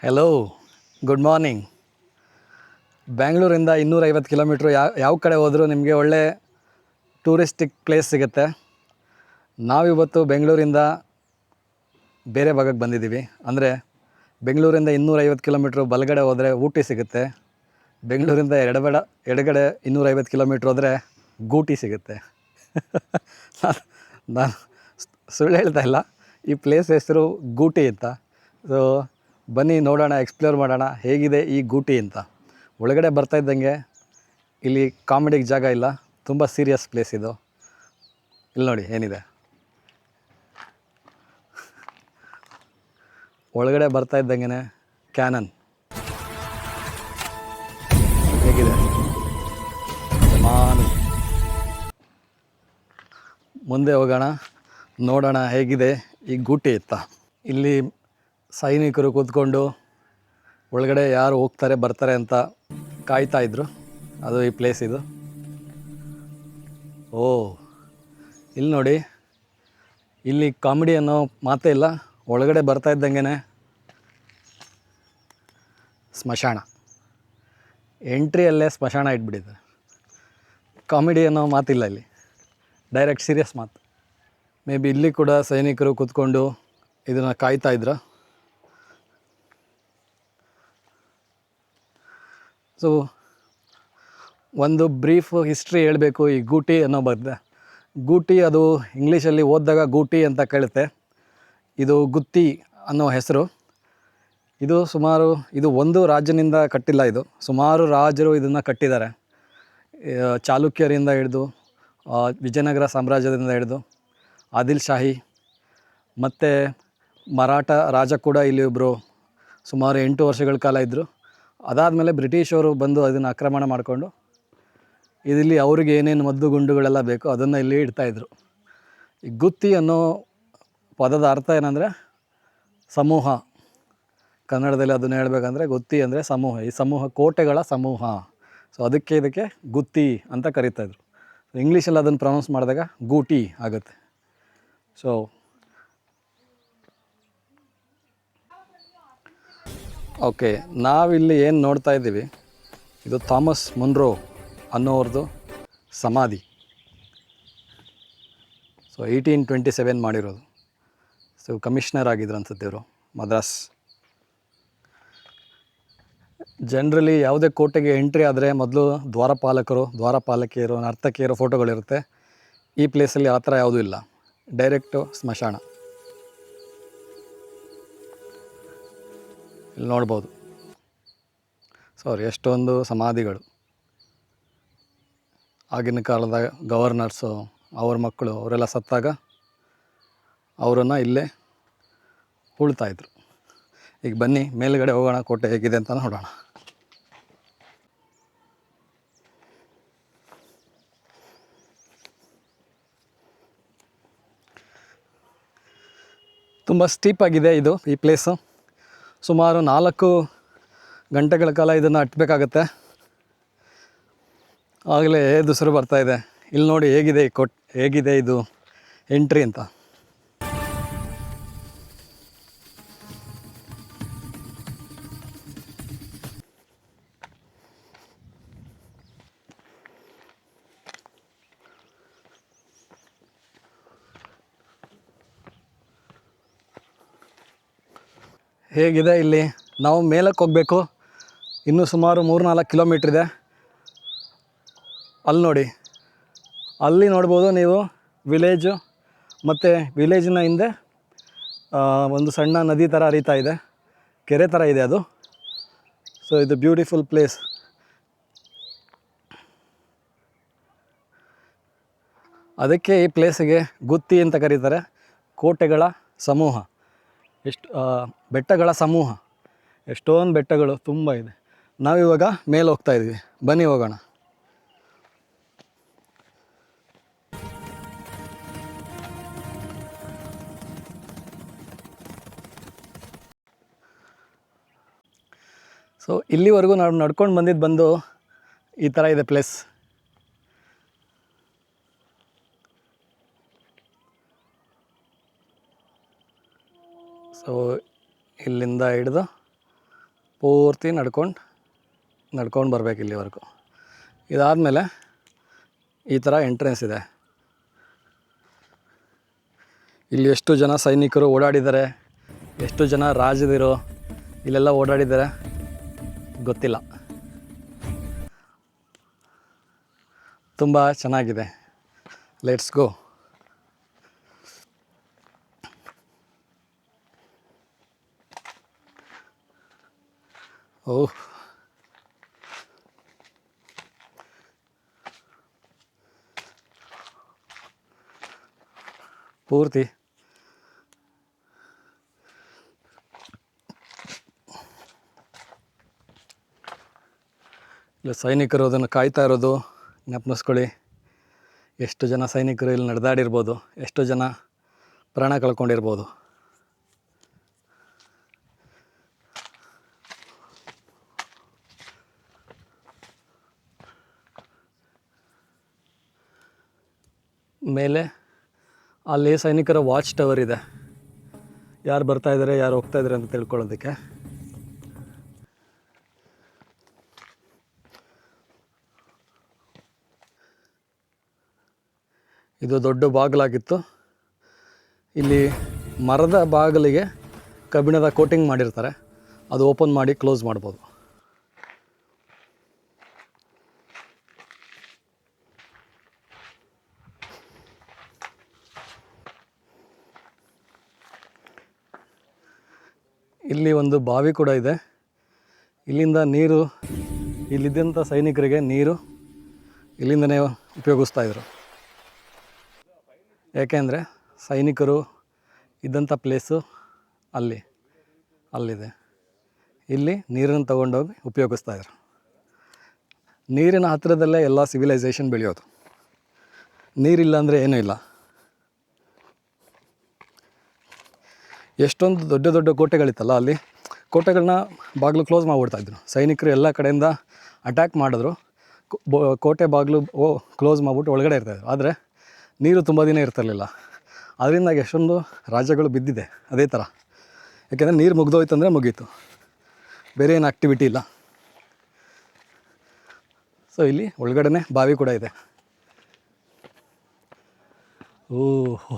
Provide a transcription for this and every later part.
Hello, good morning. ಬ್ಯಾಂಗ್ಳೂರಿಂದ 250 kilometre ಯಾವ ಕಡೆ ಹೋದರೂ ನಿಮಗೆ ಒಳ್ಳೆ ಟೂರಿಸ್ಟಿಕ್ ಪ್ಲೇಸ್ ಸಿಗುತ್ತೆ. ನಾವಿವತ್ತು ಬೆಂಗಳೂರಿಂದ ಬೇರೆ ಭಾಗಕ್ಕೆ ಬಂದಿದ್ದೀವಿ. ಅಂದರೆ ಬೆಂಗಳೂರಿಂದ 250 ಕಿಲೋಮೀಟ್ರು ಬಲಗಡೆ ಹೋದರೆ ಊಟಿ ಸಿಗುತ್ತೆ. ಬೆಂಗಳೂರಿಂದ ಎಡಗಡೆ 250 ಕಿಲೋಮೀಟ್ರ್ ಹೋದರೆ ಗೂಟಿ ಸಿಗುತ್ತೆ. ನಾನು ಸುಳ್ಳು ಹೇಳ್ತಾ ಇಲ್ಲ, ಈ ಪ್ಲೇಸ್ ಹೆಸರು ಗೂಟಿ ಅಂತ. ಸೊ ಬನ್ನಿ ನೋಡೋಣ, ಎಕ್ಸ್ಪ್ಲೋರ್ ಮಾಡೋಣ ಹೇಗಿದೆ ಈ ಗೂಟಿ ಅಂತ. ಒಳಗಡೆ ಬರ್ತಾ ಇದ್ದಂಗೆ ಇಲ್ಲಿ ಕಾಮಿಡಿಗೆ ಜಾಗ ಇಲ್ಲ, ತುಂಬ ಸೀರಿಯಸ್ ಪ್ಲೇಸ್ ಇದು. ಇಲ್ಲಿ ನೋಡಿ ಏನಿದೆ. ಒಳಗಡೆ ಬರ್ತಾ ಇದ್ದಂಗೆ ಕ್ಯಾನನ್ ಹೇಗಿದೆ, ಮುಂದೆ ಹೋಗೋಣ, ನೋಡೋಣ ಹೇಗಿದೆ ಈ ಗೂಟಿ ಅಂತ. ಇಲ್ಲಿ ಸೈನಿಕರು ಕೂತ್ಕೊಂಡು ಒಳಗಡೆ ಯಾರು ಹೋಗ್ತಾರೆ ಬರ್ತಾರೆ ಅಂತ ಕಾಯ್ತಾ ಇದ್ರು. ಅದು ಈ ಪ್ಲೇಸ್ ಇದು. ಓ, ಇಲ್ಲಿ ನೋಡಿ, ಇಲ್ಲಿ ಕಾಮಿಡಿ ಅನ್ನೋ ಮಾತೇ ಇಲ್ಲ. ಒಳಗಡೆ ಬರ್ತಾ ಇದ್ದಂಗೆ ಸ್ಮಶಾನ, ಎಂಟ್ರಿಯಲ್ಲೇ ಸ್ಮಶಾನ ಇಟ್ಬಿಟ್ಟಿದೆ. ಕಾಮಿಡಿ ಅನ್ನೋ ಮಾತಿಲ್ಲ ಇಲ್ಲಿ, ಡೈರೆಕ್ಟ್ ಸೀರಿಯಸ್ ಮಾತು. ಮೇ ಬಿ ಇಲ್ಲಿ ಕೂಡ ಸೈನಿಕರು ಕೂತ್ಕೊಂಡು ಇದನ್ನು ಕಾಯ್ತಾ ಇದ್ರು. ಸೊ ಒಂದು ಬ್ರೀಫ್ ಹಿಸ್ಟ್ರಿ ಹೇಳಬೇಕು ಈ ಗೂಟಿ ಅನ್ನೋ ಬಗ್ಗೆ. ಗೂಟಿ ಅದು ಇಂಗ್ಲೀಷಲ್ಲಿ ಓದಿದಾಗ ಗೂಟಿ ಅಂತ ಕೇಳುತ್ತೆ. ಇದು ಗುತ್ತಿ ಅನ್ನೋ ಹೆಸರು. ಇದು ಒಂದು ರಾಜನಿಂದ ಕಟ್ಟಿಲ್ಲ, ಇದು ಸುಮಾರು ರಾಜರು ಇದನ್ನು ಕಟ್ಟಿದ್ದಾರೆ. ಚಾಲುಕ್ಯರಿಂದ ಹಿಡಿದು, ವಿಜಯನಗರ ಸಾಮ್ರಾಜ್ಯದಿಂದ ಹಿಡಿದು ಆದಿಲ್ ಶಾಹಿ ಮತ್ತು ಮರಾಠ ರಾಜ ಕೂಡ ಇಲ್ಲಿ ಒಬ್ಬರು ಸುಮಾರು 8 ವರ್ಷಗಳ ಕಾಲ ಇದ್ದರು. ಅದಾದಮೇಲೆ ಬ್ರಿಟಿಷರು ಬಂದು ಅದನ್ನು ಆಕ್ರಮಣ ಮಾಡಿಕೊಂಡು ಇಲ್ಲಿ ಅವ್ರಿಗೆ ಏನೇನು ಮದ್ದು ಗುಂಡುಗಳೆಲ್ಲ ಬೇಕು ಅದನ್ನು ಇಲ್ಲಿ ಇಡ್ತಾಯಿದ್ರು. ಈ ಗುತ್ತಿ ಅನ್ನೋ ಪದದ ಅರ್ಥ ಏನಂದರೆ ಸಮೂಹ. ಕನ್ನಡದಲ್ಲಿ ಅದನ್ನು ಹೇಳಬೇಕಂದ್ರೆ ಗುತ್ತಿ ಅಂದರೆ ಸಮೂಹ. ಈ ಸಮೂಹ ಕೋಟೆಗಳ ಸಮೂಹ. ಸೊ ಇದಕ್ಕೆ ಗುತ್ತಿ ಅಂತ ಕರೀತಾಯಿದ್ರು. ಇಂಗ್ಲೀಷಲ್ಲಿ ಅದನ್ನು ಪ್ರೊನೌನ್ಸ್ ಮಾಡಿದಾಗ ಗೂಟಿ ಆಗುತ್ತೆ. ಸೊ ಓಕೆ, ನಾವಿಲ್ಲಿ ಏನು ನೋಡ್ತಾ ಇದ್ದೀವಿ, ಇದು ಥಾಮಸ್ ಮುನ್ರೋ ಅನ್ನೋರ್ದು ಸಮಾಧಿ. ಸೊ 1827 ಮಾಡಿರೋದು. ಸೊ ಕಮಿಷನರ್ ಆಗಿದ್ರು ಅನ್ಸುತ್ತೆ ಇವರು, ಮದ್ರಾಸ್. ಜನರಲಿ ಯಾವುದೇ ಕೋಟೆಗೆ ಎಂಟ್ರಿ ಆದರೆ ಮೊದಲು ದ್ವಾರಪಾಲಕಿಯರು, ನರ್ತಕಿಯರು ಫೋಟೋಗಳಿರುತ್ತೆ. ಈ ಪ್ಲೇಸಲ್ಲಿ ಆ ಥರ ಯಾವುದೂ ಇಲ್ಲ, ಡೈರೆಕ್ಟು ಸ್ಮಶಾನ. ಇಲ್ಲಿ ನೋಡ್ಬೋದು ಎಷ್ಟೊಂದು ಸಮಾಧಿಗಳು. ಆಗಿನ ಕಾಲದ ಗವರ್ನರ್ಸು, ಅವ್ರ ಮಕ್ಕಳು ಅವರೆಲ್ಲ ಸತ್ತಾಗ ಅವರನ್ನು ಇಲ್ಲೇ ಉಳ್ತಾಯಿದ್ರು. ಈಗ ಬನ್ನಿ ಮೇಲುಗಡೆ ಹೋಗೋಣ, ಕೋಟೆ ಹೇಗಿದೆ ಅಂತ ನೋಡೋಣ. ತುಂಬ ಸ್ಟೀಪಾಗಿದೆ ಈ ಪ್ಲೇಸು. ಸುಮಾರು 4 ಗಂಟೆಗಳ ಕಾಲ ಇದನ್ನು ಹತ್ತಬೇಕಾಗತ್ತೆ, ಆಗಲೇ ದುಸಿರು ಬರ್ತಾಯಿದೆ. ಇಲ್ಲಿ ನೋಡಿ ಹೇಗಿದೆ ಇದು ಎಂಟ್ರಿ ಅಂತ. ಹೇಗಿದೆ ಇಲ್ಲಿ, ನಾವು ಮೇಲಕ್ಕೆ ಹೋಗಬೇಕು. ಇನ್ನೂ ಸುಮಾರು 3-4 ಕಿಲೋಮೀಟ್ರ್ ಇದೆ. ಅಲ್ಲಿ ನೋಡಿ, ಅಲ್ಲಿ ನೋಡ್ಬೋದು ನೀವು ವಿಲೇಜು, ಮತ್ತು ವಿಲೇಜಿನ ಹಿಂದೆ ಒಂದು ಸಣ್ಣ ನದಿ ಥರ ಹರಿತಾ ಇದೆ, ಕೆರೆ ಥರ ಇದೆ ಅದು. ಸೊ ಇದು ಬ್ಯೂಟಿಫುಲ್ ಪ್ಲೇಸ್. ಅದಕ್ಕೆ ಈ ಪ್ಲೇಸಿಗೆ ಗುತ್ತಿ ಅಂತ ಕರೀತಾರೆ. ಕೋಟೆಗಳ ಸಮೂಹ, ಬೆಟ್ಟಗಳ ಸಮೂಹ, ಎಷ್ಟೊಂದು ಬೆಟ್ಟಗಳು ತುಂಬ ಇದೆ. ನಾವಿವಾಗ ಮೇಲೆ ಹೋಗ್ತಾ ಇದ್ದೀವಿ, ಬನ್ನಿ ಹೋಗೋಣ. ಸೊ ಇಲ್ಲಿವರೆಗೂ ನಾವು ನಡ್ಕೊಂಡು ಬಂದು ಈ ಥರ ಇದೆ ಪ್ಲೇಸ್. ಸೊ ಇಲ್ಲಿಂದ ಹಿಡಿದು ಪೂರ್ತಿ ನಡ್ಕೊಂಡು ಬರಬೇಕು ಇಲ್ಲಿವರೆಗೂ. ಇದಾದಮೇಲೆ ಈ ಥರ ಎಂಟ್ರೆನ್ಸ್ ಇದೆ. ಇಲ್ಲಿ ಎಷ್ಟು ಜನ ಸೈನಿಕರು ಓಡಾಡಿದ್ದಾರೆ, ಎಷ್ಟು ಜನ ರಾಜದಿರು ಇಲ್ಲೆಲ್ಲ ಓಡಾಡಿದ್ದಾರೆ ಗೊತ್ತಿಲ್ಲ. ತುಂಬ ಚೆನ್ನಾಗಿದೆ. Let's go. ಓಹ್, ಪೂರ್ತಿ ಇಲ್ಲ ಸೈನಿಕರು ಅದನ್ನು ಕಾಯ್ತಾ ಇರೋದು ಜ್ಞಾಪನಿಸ್ಕೊಳ್ಳಿ. ಎಷ್ಟು ಜನ ಸೈನಿಕರು ಇಲ್ಲಿ ನಡೆದಾಡಿರ್ಬೋದು, ಎಷ್ಟು ಜನ ಪ್ರಾಣ ಕಳ್ಕೊಂಡಿರ್ಬೋದು. ಮೇಲೆ ಅಲ್ಲಿ ಸೈನಿಕರ ವಾಚ್ ಟವರ್ ಇದೆ, ಯಾರು ಬರ್ತಾಯಿದ್ದಾರೆ ಯಾರು ಹೋಗ್ತಾಯಿದ್ದಾರೆ ಅಂತ ತಿಳ್ಕೊಳ್ಳೋದಕ್ಕೆ. ಇದು ದೊಡ್ಡ ಬಾಗಿಲಾಗಿತ್ತು. ಇಲ್ಲಿ ಮರದ ಬಾಗಿಲಿಗೆ ಕಬ್ಬಿಣದ ಕೋಟಿಂಗ್ ಮಾಡಿರ್ತಾರೆ, ಅದು ಓಪನ್ ಮಾಡಿ ಕ್ಲೋಸ್ ಮಾಡ್ಬೋದು. ಇಲ್ಲಿ ಒಂದು ಬಾವಿ ಕೂಡ ಇದೆ. ಇಲ್ಲಿಂದ ನೀರು, ಇಲ್ಲಿದ್ದಂಥ ಸೈನಿಕರಿಗೆ ನೀರು ಇಲ್ಲಿಂದನೇ ಉಪಯೋಗಿಸ್ತಾಯಿದ್ರು. ಯಾಕೆಂದರೆ ಸೈನಿಕರು ಇದ್ದಂಥ ಪ್ಲೇಸು ಅಲ್ಲಿದೆ. ಇಲ್ಲಿ ನೀರನ್ನು ತಗೊಂಡೋಗಿ ಉಪಯೋಗಿಸ್ತಾಯಿದ್ರು. ನೀರಿನ ಹತ್ತಿರದಲ್ಲೇ ಎಲ್ಲ ಸಿವಿಲೈಸೇಷನ್ ಬೆಳೆಯೋದು. ನೀರಿಲ್ಲ ಅಂದರೆ ಏನೂ ಇಲ್ಲ. ಎಷ್ಟೊಂದು ದೊಡ್ಡ ದೊಡ್ಡ ಕೋಟೆಗಳಿತ್ತಲ್ಲ, ಅಲ್ಲಿ ಕೋಟೆಗಳನ್ನ ಬಾಗಿಲು ಕ್ಲೋಸ್ ಮಾಡಿಬಿಡ್ತಾಯಿದ್ರು. ಸೈನಿಕರು ಎಲ್ಲ ಕಡೆಯಿಂದ ಅಟ್ಯಾಕ್ ಮಾಡಿದ್ರು, ಕೋಟೆ ಬಾಗಿಲು ಕ್ಲೋಸ್ ಮಾಡಿಬಿಟ್ಟು ಒಳಗಡೆ ಇರ್ತಾಯಿದ್ರು. ಆದರೆ ನೀರು ತುಂಬ ದಿನ ಇರ್ತಿರಲಿಲ್ಲ. ಅದರಿಂದ ಎಷ್ಟೊಂದು ರಾಜ್ಯಗಳು ಬಿದ್ದಿದೆ ಅದೇ ಥರ. ಯಾಕೆಂದರೆ ನೀರು ಮುಗಿದೋಯ್ತಂದರೆ ಮುಗೀತು, ಬೇರೆ ಏನು ಆ್ಯಕ್ಟಿವಿಟಿ ಇಲ್ಲ. ಸೊ ಇಲ್ಲಿ ಒಳಗಡೆ ಬಾವಿ ಕೂಡ ಇದೆ. ಓಹ್,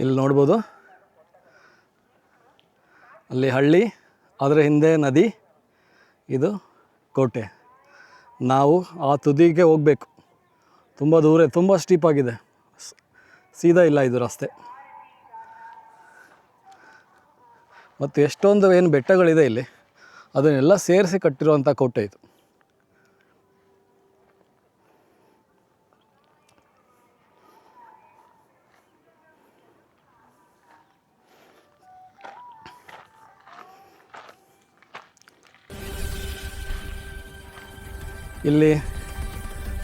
ಇಲ್ಲಿ ನೋಡ್ಬೋದು, ಅಲ್ಲಿ ಹಳ್ಳಿ, ಅದರ ಹಿಂದೆ ನದಿ, ಇದು ಕೋಟೆ. ನಾವು ಆ ತುದಿಗೆ ಹೋಗಬೇಕು. ತುಂಬ ದೂರ, ತುಂಬ ಸ್ಟೀಪ್ ಆಗಿದೆ, ಸೀದಾ ಇಲ್ಲ ಇದು ರಸ್ತೆ. ಮತ್ತು ಎಷ್ಟೊಂದು ಏನು ಬೆಟ್ಟಗಳಿದೆ ಇಲ್ಲಿ, ಅದನ್ನೆಲ್ಲ ಸೇರಿಸಿ ಕಟ್ಟಿರುವಂಥ ಕೋಟೆ ಇದು. ಇಲ್ಲಿ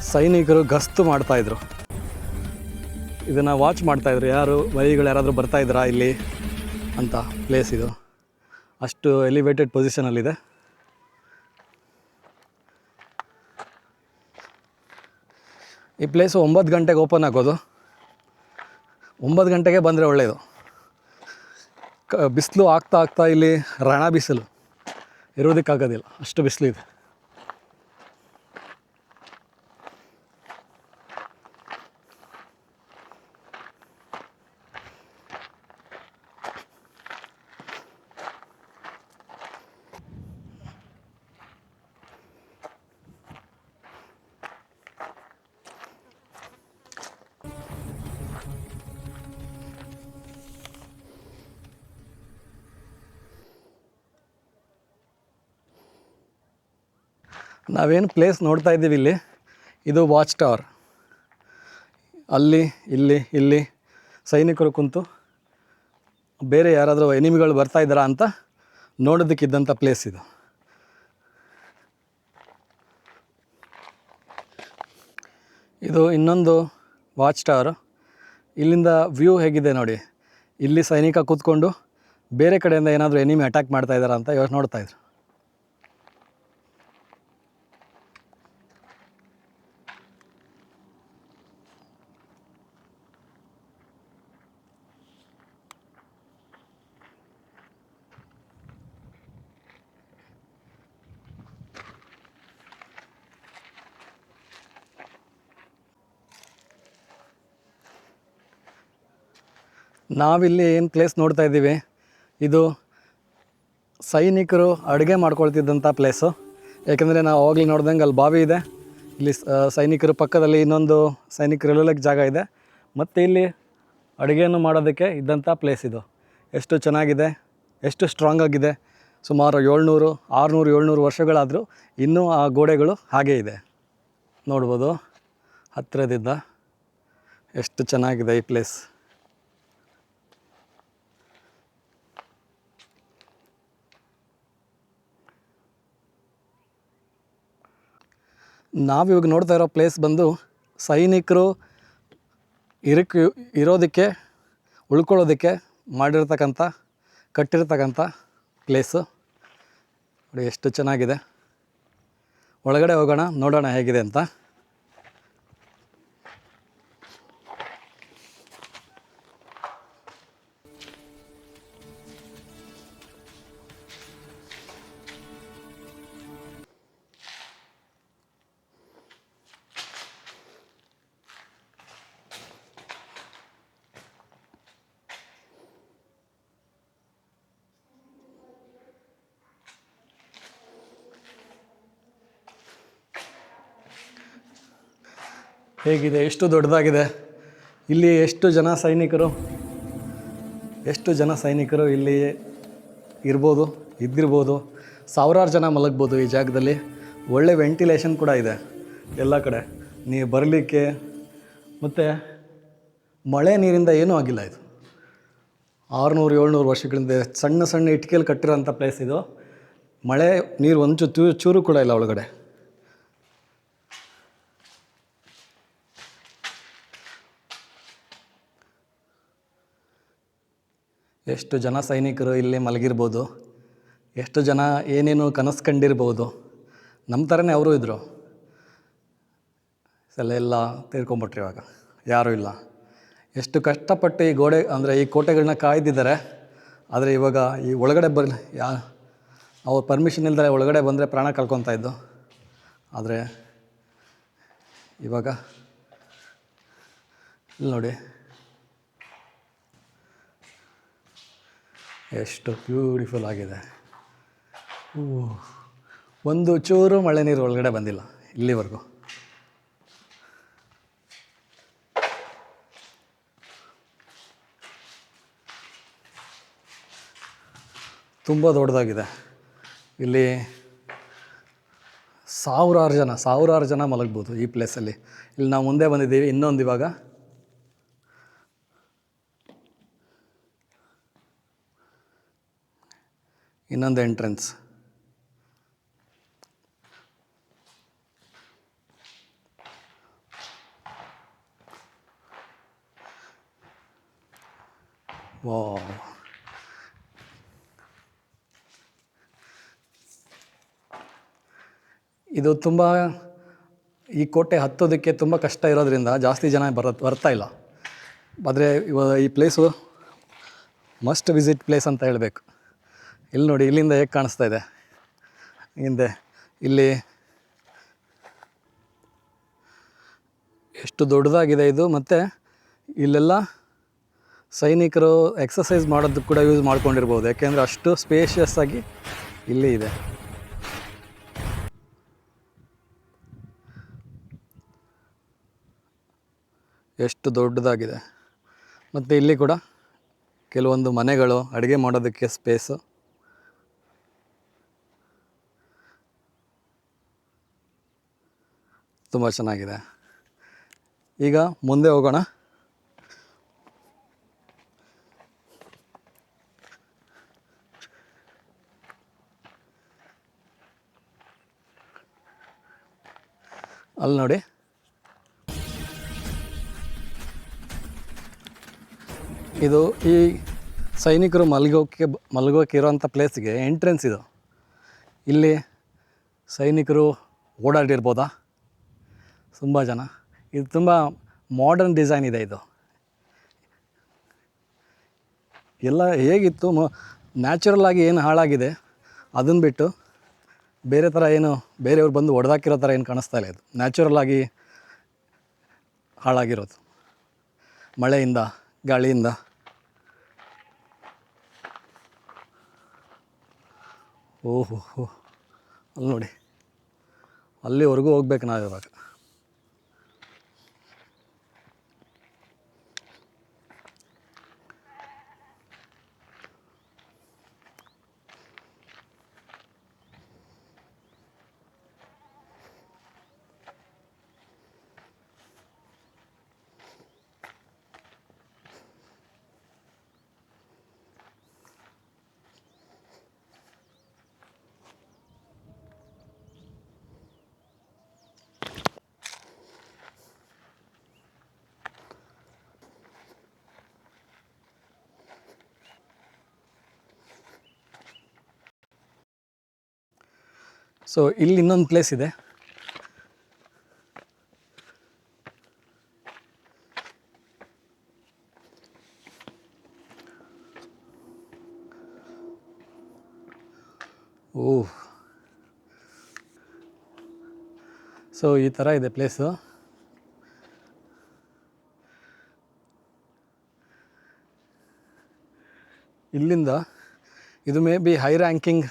ಸೈನಿಕರು ಗಸ್ತು ಮಾಡ್ತಾಯಿದ್ರು, ಇದನ್ನು ವಾಚ್ ಮಾಡ್ತಾಯಿದ್ರು, ಯಾರು ವೈರಿಗಳು ಯಾರಾದರೂ ಬರ್ತಾಯಿದ್ರಾ ಇಲ್ಲಿ ಅಂತ. ಪ್ಲೇಸ್ ಇದು ಅಷ್ಟು ಎಲಿವೇಟೆಡ್ ಪೊಸಿಷನಲ್ಲಿದೆ. ಈ ಪ್ಲೇಸು 9 ಗಂಟೆಗೆ ಓಪನ್ ಆಗೋದು. 9 ಗಂಟೆಗೆ ಬಂದರೆ ಒಳ್ಳೆಯದು. ಬಿಸಿಲು ಆಗ್ತಾ ಇಲ್ಲಿ ರಣ ಬಿಸಿಲು, ಇರೋದಕ್ಕಾಗೋದಿಲ್ಲ, ಅಷ್ಟು ಬಿಸಿಲು ಇದೆ. ನಾವೇನು ಪ್ಲೇಸ್ ನೋಡ್ತಾ ಇದ್ದೀವಿ ಇಲ್ಲಿ, ಇದು ವಾಚ್ ಟವರ್. ಅಲ್ಲಿ ಇಲ್ಲಿ ಸೈನಿಕರು ಕುಂತು ಬೇರೆ ಯಾರಾದರೂ ಎನಿಮಿಗಳು ಬರ್ತಾಯಿದ್ದಾರಾ ಅಂತ ನೋಡೋದಕ್ಕಿದ್ದಂಥ ಪ್ಲೇಸ್ ಇದು. ಇದು ಇನ್ನೊಂದು ವಾಚ್ ಟವರ್. ಇಲ್ಲಿಂದ ವ್ಯೂ ಹೇಗಿದೆ ನೋಡಿ. ಇಲ್ಲಿ ಸೈನಿಕ ಕೂತ್ಕೊಂಡು ಬೇರೆ ಕಡೆಯಿಂದ ಏನಾದರೂ ಎನಿಮಿ ಅಟ್ಯಾಕ್ ಮಾಡ್ತಾಯಿದ್ದಾರಾ ಅಂತ ನೋಡ್ತಾಯಿದ್ರು. ನಾವಿಲ್ಲಿ ಏನು ಪ್ಲೇಸ್ ನೋಡ್ತಾ ಇದ್ದೀವಿ, ಇದು ಸೈನಿಕರು ಅಡುಗೆ ಮಾಡ್ಕೊಳ್ತಿದ್ದಂಥ ಪ್ಲೇಸು. ಯಾಕೆಂದರೆ ನಾವು ಅವಾಗಲೇ ನೋಡ್ದಂಗೆ ಅಲ್ಲಿ ಬಾವಿ ಇದೆ, ಇಲ್ಲಿ ಸೈನಿಕರ ಪಕ್ಕದಲ್ಲಿ ಇನ್ನೊಂದು ಸೈನಿಕರು ಇರಲಿಕ್ಕೆ ಜಾಗ ಇದೆ, ಮತ್ತು ಇಲ್ಲಿ ಅಡುಗೆಯನ್ನು ಮಾಡೋದಕ್ಕೆ ಇದ್ದಂಥ ಪ್ಲೇಸ್ ಇದು. ಎಷ್ಟು ಚೆನ್ನಾಗಿದೆ, ಎಷ್ಟು ಸ್ಟ್ರಾಂಗ್ ಆಗಿದೆ. ಸುಮಾರು 600-700 ವರ್ಷಗಳಾದರೂ ಇನ್ನೂ ಆ ಗೋಡೆಗಳು ಹಾಗೇ ಇದೆ. ನೋಡ್ಬೋದು ಹತ್ತಿರದಿಂದ ಎಷ್ಟು ಚೆನ್ನಾಗಿದೆ ಈ ಪ್ಲೇಸ್. ನಾವಿವಾಗ ನೋಡ್ತಾ ಇರೋ ಪ್ಲೇಸ್ ಬಂದು ಸೈನಿಕರು ಇರೋದಕ್ಕೆ ಉಳ್ಕೊಳ್ಳೋದಕ್ಕೆ ಕಟ್ಟಿರ್ತಕ್ಕಂಥ ಪ್ಲೇಸು. ನೋಡಿ ಎಷ್ಟು ಚೆನ್ನಾಗಿದೆ. ಒಳಗಡೆ ಹೋಗೋಣ, ನೋಡೋಣ ಹೇಗಿದೆ ಅಂತ. ಹೇಗಿದೆ, ಎಷ್ಟು ದೊಡ್ಡದಾಗಿದೆ. ಇಲ್ಲಿ ಎಷ್ಟು ಜನ ಸೈನಿಕರು ಇಲ್ಲಿ ಇದ್ದಿರ್ಬೋದು. ಸಾವಿರಾರು ಜನ ಮಲಗ್ಬೋದು ಈ ಜಾಗದಲ್ಲಿ. ಒಳ್ಳೆ ವೆಂಟಿಲೇಷನ್ ಕೂಡ ಇದೆ ಎಲ್ಲ ಕಡೆ. ನೀವು ಬರಲಿಕ್ಕೆ ಮತ್ತು ಮಳೆ ನೀರಿಂದ ಏನೂ ಆಗಿಲ್ಲ. ಇದು 600-700 ವರ್ಷಗಳಿಂದ ಸಣ್ಣ ಸಣ್ಣ ಇಟ್ಕೆಯಲ್ಲಿ ಕಟ್ಟಿರೋಂಥ ಪ್ಲೇಸ್ ಇದು. ಮಳೆ ನೀರು ಒಂದು ಚೂರು ಕೂಡ ಇಲ್ಲ ಒಳಗಡೆ. ಎಷ್ಟು ಜನ ಸೈನಿಕರು ಇಲ್ಲಿ ಮಲಗಿರ್ಬೋದು, ಎಷ್ಟು ಜನ ಏನೇನು ಕನಸು ಕಂಡಿರ್ಬೋದು. ನಮ್ಮ ಥರನೇ ಅವರು ಇದ್ದರು. ಎಲ್ಲ ತೀರ್ಕೊಂಬಿಟ್ರು, ಇವಾಗ ಯಾರೂ ಇಲ್ಲ. ಎಷ್ಟು ಕಷ್ಟಪಟ್ಟು ಈ ಕೋಟೆಗಳನ್ನ ಕಾಯ್ದಿದ್ದಾರೆ. ಆದರೆ ಇವಾಗ ಈ ಒಳಗಡೆ ಅವ್ರ ಪರ್ಮಿಷನ್ ಇಲ್ಲದೆ ಒಳಗಡೆ ಬಂದರೆ ಪ್ರಾಣ ಕಳ್ಕೊತಾ ಇದ್ದು. ಆದರೆ ಇವಾಗ ಇಲ್ಲಿ ನೋಡಿ ಎಷ್ಟು ಬ್ಯೂಟಿಫುಲ್ ಆಗಿದೆ. ಒಂದು ಚೂರು ಮಳೆ ನೀರು ಒಳಗಡೆ ಬಂದಿಲ್ಲ ಇಲ್ಲಿವರೆಗೂ. ತುಂಬ ದೊಡ್ಡದಾಗಿದೆ. ಇಲ್ಲಿ ಸಾವಿರಾರು ಜನ ಮಲಗ್ಬೋದು ಈ ಪ್ಲೇಸಲ್ಲಿ. ಇಲ್ಲಿ ನಾವು ಮುಂದೆ ಬಂದಿದ್ದೀವಿ. ಇವಾಗ ಇನ್ನೊಂದು ಎಂಟ್ರೆನ್ಸ್. ವಾವ್, ಇದು ತುಂಬ ಈ ಕೋಟೆ ಹತ್ತೋದಕ್ಕೆ ತುಂಬ ಕಷ್ಟ ಇರೋದ್ರಿಂದ ಜಾಸ್ತಿ ಜನ ಬರ್ತಾ ಇಲ್ಲ. ಆದರೆ ಈ ಪ್ಲೇಸು ಮಸ್ಟ್ ವಿಸಿಟ್ ಪ್ಲೇಸ್ ಅಂತ ಹೇಳಬೇಕು. ಇಲ್ಲಿ ನೋಡಿ, ಇಲ್ಲಿಂದ ಹೇಗೆ ಕಾಣಿಸ್ತಾ ಇದೆ ಹಿಂದೆ. ಇಲ್ಲಿ ಎಷ್ಟು ದೊಡ್ಡದಾಗಿದೆ ಇದು. ಮತ್ತು ಇಲ್ಲೆಲ್ಲ ಸೈನಿಕರು ಎಕ್ಸಸೈಸ್ ಮಾಡೋದಕ್ಕೆ ಕೂಡ ಯೂಸ್ ಮಾಡ್ಕೊಂಡಿರ್ಬೋದು. ಯಾಕೆಂದರೆ ಅಷ್ಟು ಸ್ಪೇಷಿಯಸ್ ಆಗಿ ಇಲ್ಲಿ ಇದೆ. ಎಷ್ಟು ದೊಡ್ಡದಾಗಿದೆ. ಮತ್ತು ಇಲ್ಲಿ ಕೂಡ ಕೆಲವೊಂದು ಮನೆಗಳು, ಅಡುಗೆ ಮಾಡೋದಕ್ಕೆ ಸ್ಪೇಸು. ತುಂಬ ಚೆನ್ನಾಗಿದೆ. ಈಗ ಮುಂದೆ ಹೋಗೋಣ. ಅಲ್ಲಿ ನೋಡಿ, ಇದು ಈ ಸೈನಿಕರು ಮಲಗೋಕೆ ಇರೋಂಥ ಪ್ಲೇಸ್ಗೆ ಎಂಟ್ರೆನ್ಸ್ ಇದು. ಇಲ್ಲಿ ಸೈನಿಕರು ಓಡಾಡಿರ್ಬೋದಾ ತುಂಬ ಜನ. ಇದು ತುಂಬ ಮಾಡರ್ನ್ ಡಿಸೈನ್ ಇದೆ. ಇದು ಎಲ್ಲ ಹೇಗಿತ್ತು ನ್ಯಾಚುರಲ್ ಆಗಿ ಏನು ಹಾಳಾಗಿದೆ ಅದನ್ನು ಬಿಟ್ಟು ಬೇರೆ ಥರ ಬೇರೆಯವ್ರು ಬಂದು ಹೊಡೆದಾಕಿರೋ ಥರ ಏನು ಕಾಣಿಸ್ತಾ ಇಲ್ಲ. ಇದು ನ್ಯಾಚುರಲ್ ಆಗಿ ಹಾಳಾಗಿರೋದು, ಮಳೆಯಿಂದ ಗಾಳಿಯಿಂದ. ಓಹೋ ಹೋ, ಅಲ್ಲಿ ನೋಡಿ, ಅಲ್ಲಿವರೆಗೂ ಹೋಗ್ಬೇಕು ನಾವು ಇವಾಗ. ಸೊ ಇಲ್ಲಿ ಇನ್ನೊಂದು ಪ್ಲೇಸ್ ಇದೆ. ಓಹ್, ಸೊ ಈ ಥರ ಇದೆ ಪ್ಲೇಸು. ಇಲ್ಲಿಂದ ಇದು ಮೇ ಬಿ ಹೈ ರ್ಯಾಂಕಿಂಗ್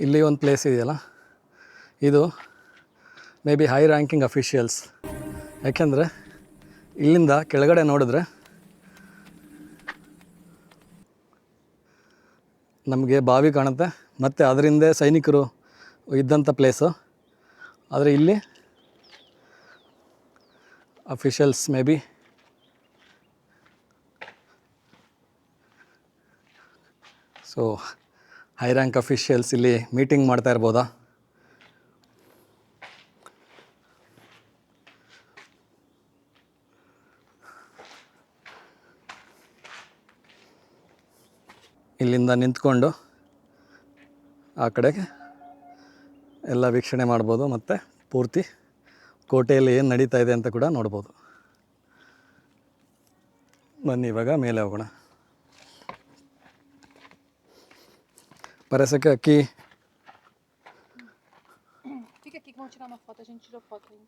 ಇಲ್ಲಿ ಒಂದು ಪ್ಲೇಸ್ ಇದೆಯಲ್ಲ, ಇದು may be high ranking officials. ಯಾಕೆಂದರೆ ಇಲ್ಲಿಂದ ಕೆಳಗಡೆ ನೋಡಿದ್ರೆ ನಮಗೆ ಬಾವಿ ಕಾಣುತ್ತೆ, ಮತ್ತು ಅದರಿಂದ ಸೈನಿಕರು ಇದ್ದಂಥ ಪ್ಲೇಸು. ಆದರೆ ಇಲ್ಲಿ officials may be so high rank officials ಇಲ್ಲಿ ಮೀಟಿಂಗ್ ಮಾಡ್ತಾ ಇರ್ಬೋದಾ? ಇಲ್ಲಿಂದ ನಿಂತ್ಕೊಂಡು ಆ ಕಡೆಗೆ ಎಲ್ಲ ವೀಕ್ಷಣೆ ಮಾಡ್ಬೋದು, ಮತ್ತು ಪೂರ್ತಿ ಕೋಟೆಯಲ್ಲಿ ಏನು ನಡೀತಾ ಇದೆ ಅಂತ ಕೂಡ ನೋಡ್ಬೋದು. ಬನ್ನಿ ಇವಾಗ ಮೇಲೆ ಹೋಗೋಣ. Parece que aqui. Fica aqui que vamos tirar uma foto, a gente tirou foto aí.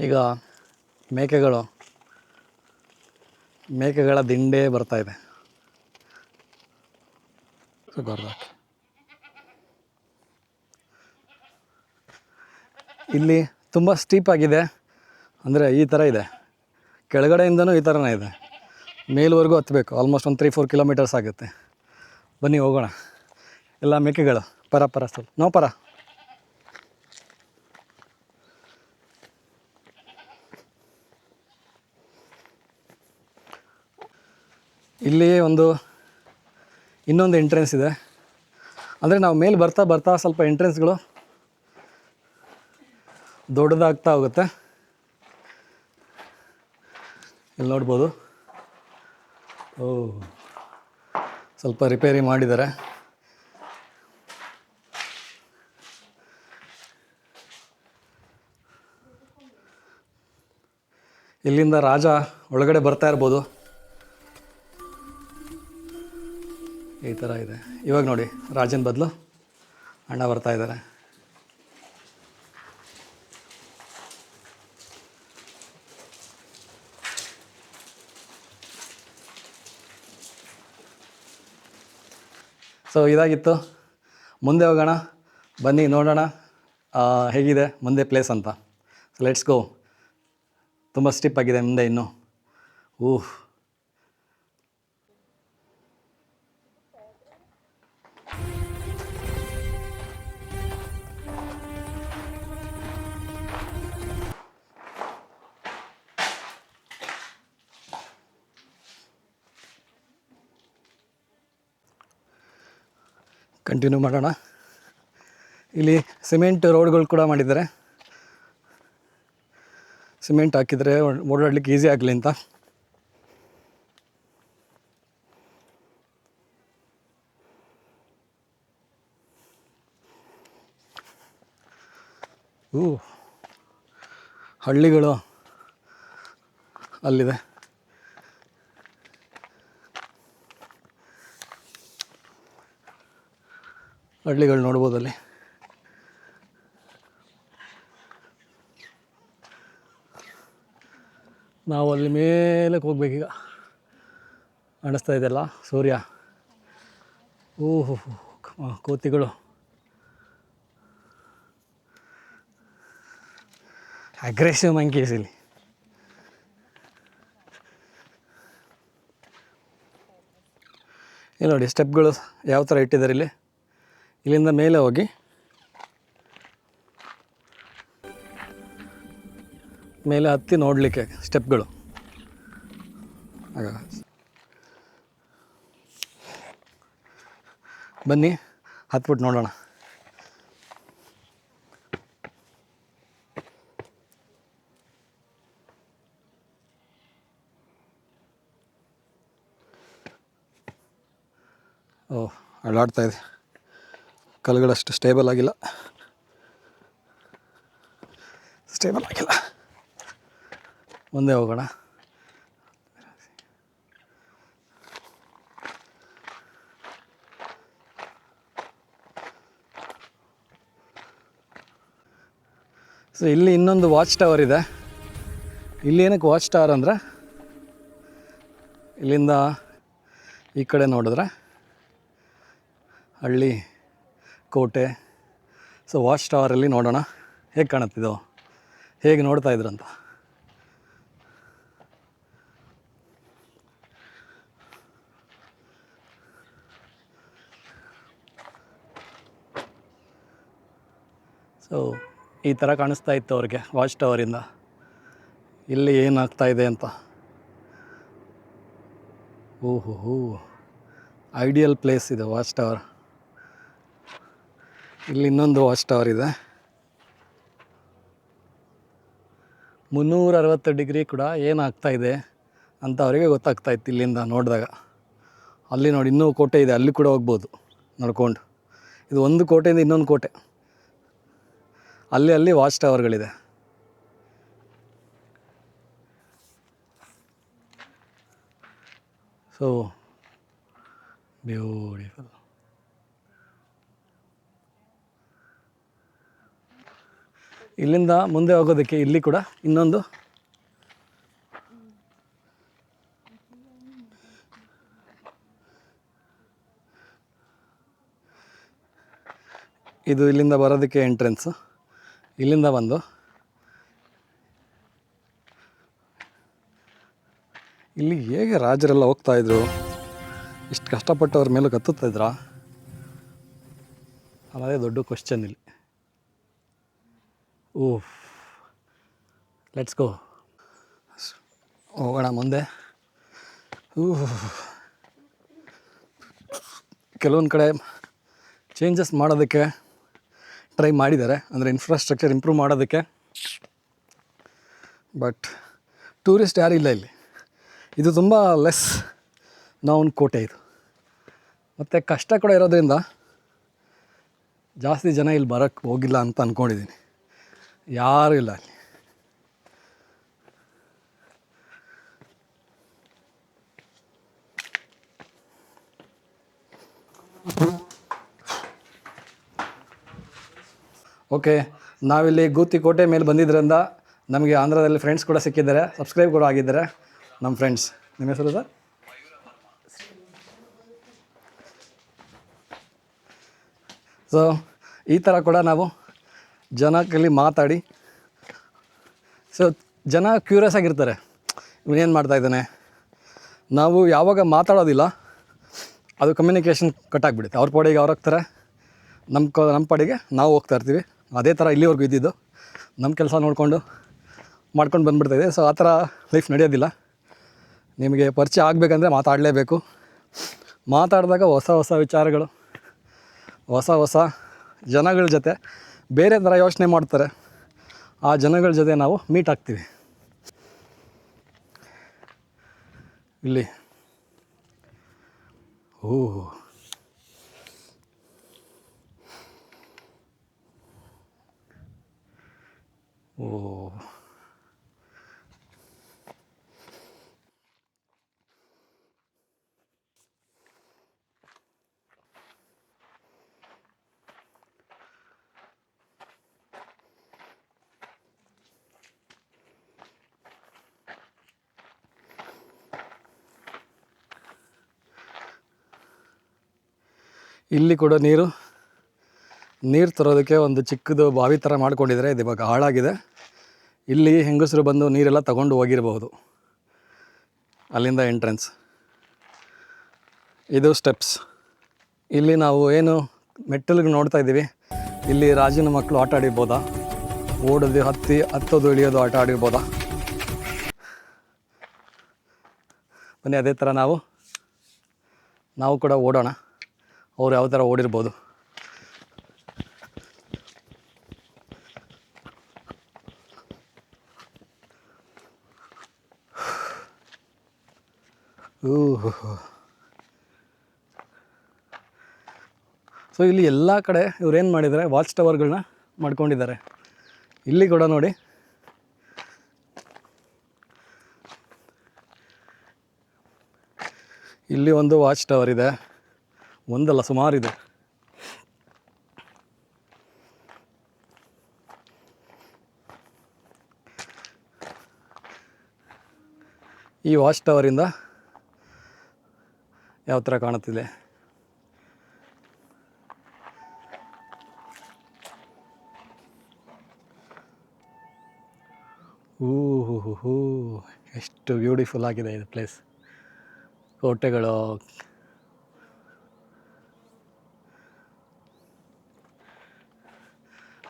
ಈಗ ಮೇಕೆಗಳ ದಿಂಡೇ ಬರ್ತಾ ಇದೆ. ಇಲ್ಲಿ ತುಂಬ ಸ್ಟೀಪ್ ಆಗಿದೆ, ಅಂದರೆ ಈ ಥರ ಇದೆ. ಕೆಳಗಡೆಯಿಂದನೂ ಈ ಥರನೇ ಇದೆ, ಮೇಲ್ವರೆಗೂ ಹತ್ತಬೇಕು. ಆಲ್ಮೋಸ್ಟ್ ಒಂದು 3-4 ಕಿಲೋಮೀಟರ್ಸ್ ಆಗುತ್ತೆ. ಬನ್ನಿ ಹೋಗೋಣ. ಎಲ್ಲ ಮೇಕೆಗಳು ಪರ ಸ್ವಲ್ಪ ನಾವು ಪರ. ಇಲ್ಲಿ ಇನ್ನೊಂದು ಎಂಟ್ರೆನ್ಸ್ ಇದೆ. ಅಂದರೆ ನಾವು ಮೇಲೆ ಬರ್ತಾ ಸ್ವಲ್ಪ ಎಂಟ್ರೆನ್ಸ್ಗಳು ದೊಡ್ಡದಾಗ್ತಾ ಹೋಗುತ್ತೆ. ಇಲ್ಲಿ ನೋಡ್ಬೋದು, ಸ್ವಲ್ಪ ರಿಪೇರಿ ಮಾಡಿದ್ದಾರೆ. ಇಲ್ಲಿಂದ ರಾಜ ಒಳಗಡೆ ಬರ್ತಾ ಇರ್ಬೋದು. ಈ ಥರ ಇದೆ. ಇವಾಗ ನೋಡಿ, ರಾಜನ ಬದಲು ಅಣ್ಣ ಬರ್ತಾ ಇದ್ದಾರೆ. ಸೊ ಇದಾಗಿತ್ತು. ಮುಂದೆ ಹೋಗೋಣ, ಬನ್ನಿ ನೋಡೋಣ ಹೇಗಿದೆ ಮುಂದೆ ಪ್ಲೇಸ್ ಅಂತ. So let's go. ತುಂಬ ಸ್ಟಿಪ್ ಆಗಿದೆ ಮುಂದೆ ಇನ್ನೂ. ಕಂಟಿನ್ಯೂ ಮಾಡೋಣ. ಇಲ್ಲಿ ಸಿಮೆಂಟ್ ರೋಡ್ಗಳು ಕೂಡ ಮಾಡಿದ್ದಾರೆ. ಸಿಮೆಂಟ್ ಹಾಕಿದರೆ ಓಡಾಡ್ಲಿಕ್ಕೆ ಈಸಿ ಆಗಲಿ ಅಂತ. ಹಳ್ಳಿಗಳು ಅಲ್ಲಿದೆ. ಹಳ್ಳಿಗಳು ನೋಡ್ಬೋದು ಅಲ್ಲಿ. ನಾವು ಅಲ್ಲಿ ಮೇಲಕ್ಕೆ ಹೋಗ್ಬೇಕೀಗ. ಕಾಣಿಸ್ತಾ ಇದೆಯಲ್ಲ ಸೂರ್ಯ. ಓಹೋ ಕೋತಿಗಳು, ಅಗ್ರೆಸಿವ್ ಮಂಕೀಸ್ ಇಲ್ಲಿ. ಇಲ್ಲಿ ನೋಡಿ ಸ್ಟೆಪ್ಗಳು ಯಾವ ಥರ ಇಟ್ಟಿದ್ದಾರೆ ಇಲ್ಲಿ. ಇಲ್ಲಿಂದ ಮೇಲೆ ಹೋಗಿ ಮೇಲೆ ಹತ್ತಿ ನೋಡಲಿಕ್ಕೆ ಸ್ಟೆಪ್ಗಳು. ಆಗ ಬನ್ನಿ ಹತ್ಬಿಟ್ಟು ನೋಡೋಣ. ಓಹ್ ಅಳ್ಳಾಡ್ತಾ ಇದೆ, ಕಲ್ಲುಗಳಷ್ಟು ಸ್ಟೇಬಲ್ ಆಗಿಲ್ಲ. ಮುಂದೆ ಹೋಗೋಣ. ಸೊ ಇಲ್ಲಿ ಇನ್ನೊಂದು ವಾಚ್ ಟವರ್ ಇದೆ. ಇಲ್ಲಿ ಏನಕ್ಕೆ ವಾಚ್ ಟವರ್ ಅಂದರೆ, ಇಲ್ಲಿಂದ ಈ ಕಡೆ ನೋಡಿದ್ರೆ ಹಳ್ಳಿ, ಕೋಟೆ. ಸೊ ವಾಚ್ ಟವರಲ್ಲಿ ನೋಡೋಣ ಹೇಗೆ ಕಾಣುತ್ತಿದ್ದೋ, ಹೇಗೆ ನೋಡ್ತಾ ಇದ್ರಂತ. ಸೊ ಈ ಥರ ಕಾಣಿಸ್ತಾ ಇತ್ತು ಅವ್ರಿಗೆ ವಾಚ್ ಟವರಿಂದ, ಇಲ್ಲಿ ಏನಾಗ್ತಾ ಇದೆ ಅಂತ. ಓಹೋ ಐಡಿಯಲ್ ಪ್ಲೇಸ್ ಇದೆ ವಾಚ್ ಟವರ್. ಇಲ್ಲಿ ಇನ್ನೊಂದು ವಾಚ್ ಟವರ್ ಇದೆ. 360 ಡಿಗ್ರಿ ಕೂಡ ಏನಾಗ್ತಾ ಇದೆ ಅಂತ ಅವರಿಗೆ ಗೊತ್ತಾಗ್ತಾ ಇತ್ತು ಇಲ್ಲಿಂದ ನೋಡಿದಾಗ. ಅಲ್ಲಿ ನೋಡಿ ಇನ್ನೂ ಕೋಟೆ ಇದೆ, ಅಲ್ಲಿ ಕೂಡ ಹೋಗ್ಬೋದು ನಡ್ಕೊಂಡು. ಇದು ಒಂದು ಕೋಟೆಯಿಂದ ಇನ್ನೊಂದು ಕೋಟೆ, ಅಲ್ಲಿ ವಾಚ್ ಟವರ್ಗಳಿದೆ. So beautiful. ಇಲ್ಲಿಂದ ಮುಂದೆ ಹೋಗೋದಕ್ಕೆ ಇಲ್ಲಿ ಕೂಡ ಇನ್ನೊಂದು ಇದು ಇಲ್ಲಿಂದ ಬರೋದಕ್ಕೆ ಎಂಟ್ರೆನ್ಸು. ಇಲ್ಲಿಂದ ಬಂದು ಇಲ್ಲಿ ಹೇಗೆ ರಾಜರೆಲ್ಲ ಹೋಗ್ತಾಯಿದ್ರು, ಇಷ್ಟು ಕಷ್ಟಪಟ್ಟು ಅವ್ರ ಮೇಲೆ ಹತ್ತುತ್ತಾಯಿದ್ರಾ ಅನ್ನೋದೇ ದೊಡ್ಡ ಕ್ವಶ್ಚನ್ ಇಲ್ಲಿ. ಓಹ್ ಲೆಟ್ಸ್ ಗೋ, ಹೋಗೋಣ ಮುಂದೆ. ಕೆಲವೊಂದು ಕಡೆ ಚೇಂಜಸ್ ಮಾಡೋದಕ್ಕೆ ಟ್ರೈ ಮಾಡಿದ್ದಾರೆ, ಅಂದರೆ ಇನ್ಫ್ರಾಸ್ಟ್ರಕ್ಚರ್ ಇಂಪ್ರೂವ್ ಮಾಡೋದಕ್ಕೆ. ಬಟ್ ಟೂರಿಸ್ಟ್ ಯಾರೂ ಇಲ್ಲ ಇಲ್ಲಿ. ಇದು ತುಂಬ ಲೆಸ್ ನೌನ್ ಕೋಟೆ ಇದು, ಮತ್ತು ಕಷ್ಟ ಕೂಡ ಇರೋದ್ರಿಂದ ಜಾಸ್ತಿ ಜನ ಇಲ್ಲಿ ಬರೋಕ್ಕೆ ಹೋಗಿಲ್ಲ ಅಂತ ಅಂದ್ಕೊಂಡಿದ್ದೀನಿ. ಯಾರೂ ಇಲ್ಲ ಅಲ್ಲಿ. ಓಕೆ, ನಾವಿಲ್ಲಿ ಗೂತಿ ಕೋಟೆ ಮೇಲೆ ಬಂದಿದ್ದರಿಂದ ನಮಗೆ ಆಂಧ್ರದಲ್ಲಿ ಫ್ರೆಂಡ್ಸ್ ಕೂಡ ಸಿಕ್ಕಿದ್ದಾರೆ, ಸಬ್ಸ್ಕ್ರೈಬ್ ಕೂಡ ಆಗಿದ್ದಾರೆ ನಮ್ಮ ಫ್ರೆಂಡ್ಸ್. ನಿಮ್ಮ ಹೆಸರು ಸರ್? ಸೊ ಈ ಥರ ಕೂಡ ನಾವು ಜನಕ್ಕಲ್ಲಿ ಮಾತಾಡಿ, ಸೊ ಜನ ಕ್ಯೂರಿಯಸ್ ಆಗಿರ್ತಾರೆ, ಇವನೇನು ಮಾಡ್ತಾಯಿದ್ದಾನೆ. ನಾವು ಯಾವಾಗ ಮಾತಾಡೋದಿಲ್ಲ ಅದು ಕಮ್ಯುನಿಕೇಷನ್ ಕಟ್ಟಾಗ್ಬಿಡುತ್ತೆ. ಅವ್ರ ಪಾಡಿಗೆ ಅವ್ರು ಹೋಗ್ತಾರೆ, ನಮ್ಮ ಪಾಡಿಗೆ ನಾವು ಹೋಗ್ತಾ ಇರ್ತೀವಿ. ಅದೇ ಥರ ಇಲ್ಲಿವರೆಗೂ ಇದ್ದಿದ್ದು. ನಮ್ಮ ಕೆಲಸ ನೋಡಿಕೊಂಡು ಮಾಡ್ಕೊಂಡು ಬಂದುಬಿಡ್ತಾಯಿದೆ. ಸೊ ಆ ಥರ ಲೈಫ್ ನಡೆಯೋದಿಲ್ಲ. ನಿಮಗೆ ಪರಿಚಯ ಆಗಬೇಕಂದ್ರೆ ಮಾತಾಡಲೇಬೇಕು. ಮಾತಾಡಿದಾಗ ಹೊಸ ಹೊಸ ವಿಚಾರಗಳು, ಹೊಸ ಜನಗಳ ಜೊತೆ ಬೇರೆ ಥರ ಯೋಚನೆ ಮಾಡ್ತಾರೆ. ಆ ಜನಗಳ ಜೊತೆ ನಾವು ಮೀಟ್ ಆಗ್ತೀವಿ. ಇಲ್ಲಿ ಓಹ್ ಓಹ್ ಇಲ್ಲಿ ಕೂಡ ನೀರು ತರೋದಕ್ಕೆ ಒಂದು ಚಿಕ್ಕದು ಬಾವಿ ಥರ ಮಾಡ್ಕೊಂಡಿದ್ದಾರೆ. ಇದು ಇವಾಗ ಹಾಳಾಗಿದೆ. ಇಲ್ಲಿ ಹೆಂಗಸರು ಬಂದು ನೀರೆಲ್ಲ ತಗೊಂಡು ಹೋಗಿರಬಹುದು. ಅಲ್ಲಿಂದ ಎಂಟ್ರೆನ್ಸ್, ಇದು ಸ್ಟೆಪ್ಸ್. ಇಲ್ಲಿ ನಾವು ಏನು ಮೆಟ್ಟಲಿಗೆ ನೋಡ್ತಾ ಇದ್ದೀವಿ, ಇಲ್ಲಿ ರಾಜಿನ ಮಕ್ಕಳು ಆಟ ಆಡಿರ್ಬೋದಾ, ಓಡೋದು ಹತ್ತೋದು ಇಳಿಯೋದು ಆಟ ಆಡಿರ್ಬೋದಾ. ಬನ್ನಿ ಅದೇ ಥರ ನಾವು ಕೂಡ ಓಡೋಣ. ಅವ್ರು ಯಾವ ಥರ ಓಡಿರ್ಬೋದು. ಸೊ ಇಲ್ಲಿ ಎಲ್ಲ ಕಡೆ ಇವ್ರೇನು ಮಾಡಿದ್ದಾರೆ, ವಾಚ್ ಟವರ್ಗಳನ್ನ ಮಾಡ್ಕೊಂಡಿದ್ದಾರೆ. ಇಲ್ಲಿ ಕೂಡ ನೋಡಿ, ಇಲ್ಲಿ ಒಂದು ವಾಚ್ ಟವರ್ ಇದೆ. ಒಂದಲ್ಲ, ಸುಮಾರಿದೆ. ಈ ವಾಚ್ ಟವರಿಂದ ಯಾವ ಥರ ಕಾಣುತ್ತಿದೆ. ಹೂ ಎಷ್ಟು ಬ್ಯೂಟಿಫುಲ್ ಆಗಿದೆ ಇದು ಪ್ಲೇಸ್. ಕೋಟೆಗಳು,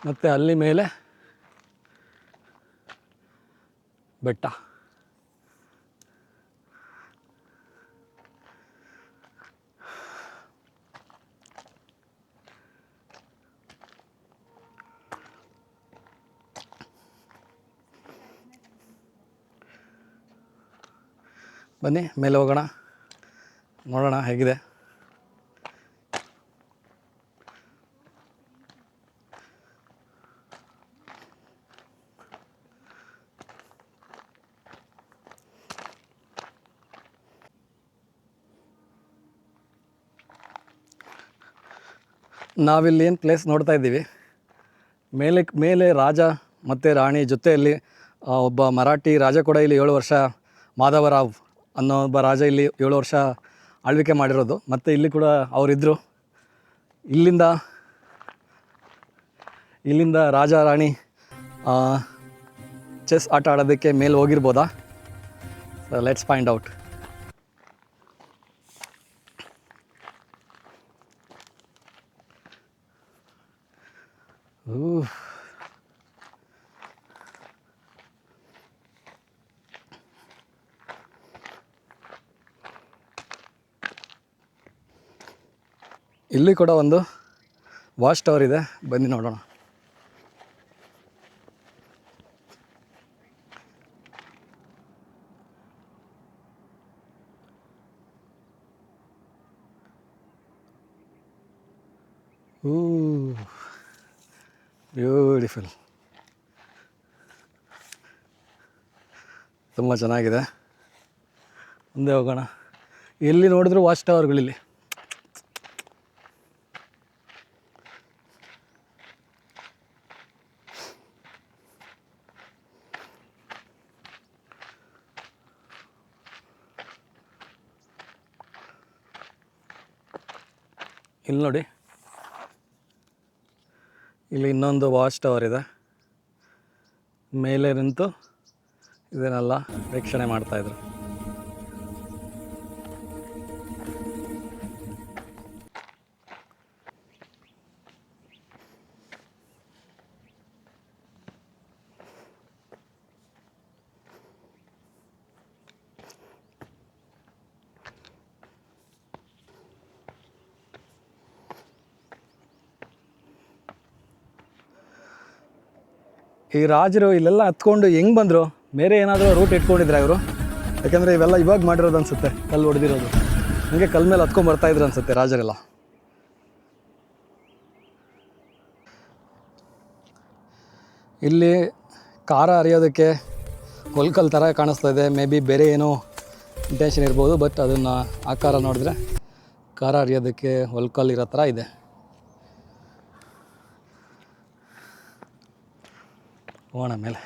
ಮತ್ತು ಅಲ್ಲಿ ಮೇಲೆ ಬೆಟ್ಟ. ಬನ್ನಿ ಮೇಲೆ ಹೋಗೋಣ, ನೋಡೋಣ ಹೇಗಿದೆ. ನಾವಿಲ್ಲಿ ಏನು ಪ್ಲೇಸ್ ನೋಡ್ತಾ ಇದ್ದೀವಿ, ಮೇಲೆ ರಾಜ ಮತ್ತು ರಾಣಿ ಜೊತೆಯಲ್ಲಿ ಒಬ್ಬ ಮರಾಠಿ ರಾಜ ಕೂಡ ಇಲ್ಲಿ 7 ವರ್ಷ, ಮಾಧವರಾವ್ ಅನ್ನೋ ಒಬ್ಬ ರಾಜ ಇಲ್ಲಿ 7 ವರ್ಷ ಆಳ್ವಿಕೆ ಮಾಡಿರೋದು. ಮತ್ತು ಇಲ್ಲಿ ಕೂಡ ಅವರಿದ್ದರು. ಇಲ್ಲಿಂದ ರಾಜ ರಾಣಿ ಚೆಸ್ ಆಟ ಆಡೋದಕ್ಕೆ ಮೇಲೆ ಹೋಗಿರ್ಬೋದಾ. Let's find out. ಇಲ್ಲಿ ಕೂಡ ಒಂದು ವಾಚ್ ಟವರ್ ಇದೆ, ಬನ್ನಿ ನೋಡೋಣ. ಬ್ಯೂಟಿಫುಲ್, ತುಂಬ ಚೆನ್ನಾಗಿದೆ. ಮುಂದೆ ಹೋಗೋಣ. ಎಲ್ಲಿ ನೋಡಿದ್ರು ವಾಚ್ ಟವರ್ಗಳಿಲ್ಲಿ. ಇಲ್ಲಿ ನೋಡಿ, ಇಲ್ಲಿ ಇನ್ನೊಂದು ವಾಚ್ ಟವರ್ ಇದೆ. ಮೇಲೆ ನಿಂತು ಇದನ್ನೆಲ್ಲ ವೀಕ್ಷಣೆ ಮಾಡ್ತಾಯಿದ್ರು. ಈ ರಾಜರು ಇಲ್ಲೆಲ್ಲ ಹತ್ಕೊಂಡು ಹೆಂಗೆ ಬಂದರು? ಬೇರೆ ಏನಾದರೂ ರೂಟ್ ಇಟ್ಕೊಂಡಿದ್ರೆ ಇವರು? ಯಾಕೆಂದರೆ ಇವೆಲ್ಲ ಇವಾಗ ಮಾಡಿರೋದು ಅನಿಸುತ್ತೆ, ಕಲ್ಲು ಹೊಡೆದಿರೋದು. ಹಂಗೆ ಕಲ್ ಮೇಲೆ ಹತ್ಕೊಂಡು ಬರ್ತಾಯಿದ್ರು ಅನಿಸುತ್ತೆ ರಾಜರೆಲ್ಲ. ಇಲ್ಲಿ ಖಾರ ಅರಿಯೋದಕ್ಕೆ ಹೊಲ್ಕಲ್ ಥರ ಕಾಣಿಸ್ತಾ ಇದೆ. ಮೇ ಬಿ ಬೇರೆ ಏನೋ ಇಂಟೆನ್ಷನ್ ಇರ್ಬೋದು, ಬಟ್ ಅದನ್ನು ಆಕಾರ ನೋಡಿದ್ರೆ ಖಾರ ಅರಿಯೋದಕ್ಕೆ ಹೊಲ್ಕಲ್ ಇರೋ ಥರ ಇದೆ. ಹೋಗೋಣ ಮೇಲೆ.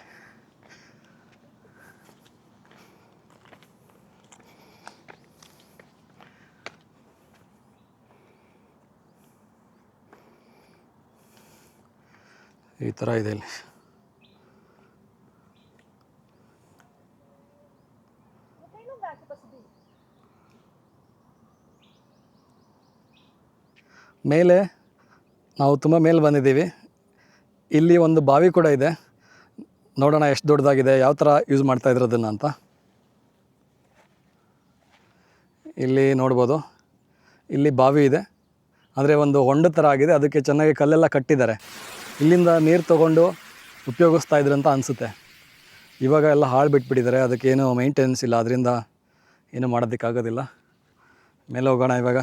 ಈ ಥರ ಇದೆ ಇಲ್ಲಿ. ಮೇಲೆ ನಾವು ತುಂಬ ಮೇಲೆ ಬಂದಿದ್ದೀವಿ. ಇಲ್ಲಿ ಒಂದು ಬಾವಿ ಕೂಡ ಇದೆ. ನೋಡೋಣ ಎಷ್ಟು ದೊಡ್ಡದಾಗಿದೆ, ಯಾವ ಥರ ಯೂಸ್ ಮಾಡ್ತಾಯಿದ್ರು ಅದನ್ನು ಅಂತ. ಇಲ್ಲಿ ನೋಡ್ಬೋದು, ಇಲ್ಲಿ ಬಾವಿ ಇದೆ. ಅಂದರೆ ಒಂದು ಹೊಂಡ ಥರ ಆಗಿದೆ, ಅದಕ್ಕೆ ಚೆನ್ನಾಗಿ ಕಲ್ಲೆಲ್ಲ ಕಟ್ಟಿದ್ದಾರೆ. ಇಲ್ಲಿಂದ ನೀರು ತೊಗೊಂಡು ಉಪಯೋಗಿಸ್ತಾ ಇದ್ರು ಅಂತ ಅನಿಸುತ್ತೆ. ಇವಾಗ ಎಲ್ಲ ಹಾಳು ಬಿಟ್ಬಿಟ್ಟಿದ್ದಾರೆ, ಅದಕ್ಕೇನು ಮೇಂಟೆನೆನ್ಸ್ ಇಲ್ಲ, ಅದರಿಂದ ಏನು ಮಾಡೋದಕ್ಕಾಗೋದಿಲ್ಲ. ಮೇಲೆ ಹೋಗೋಣ ಇವಾಗ.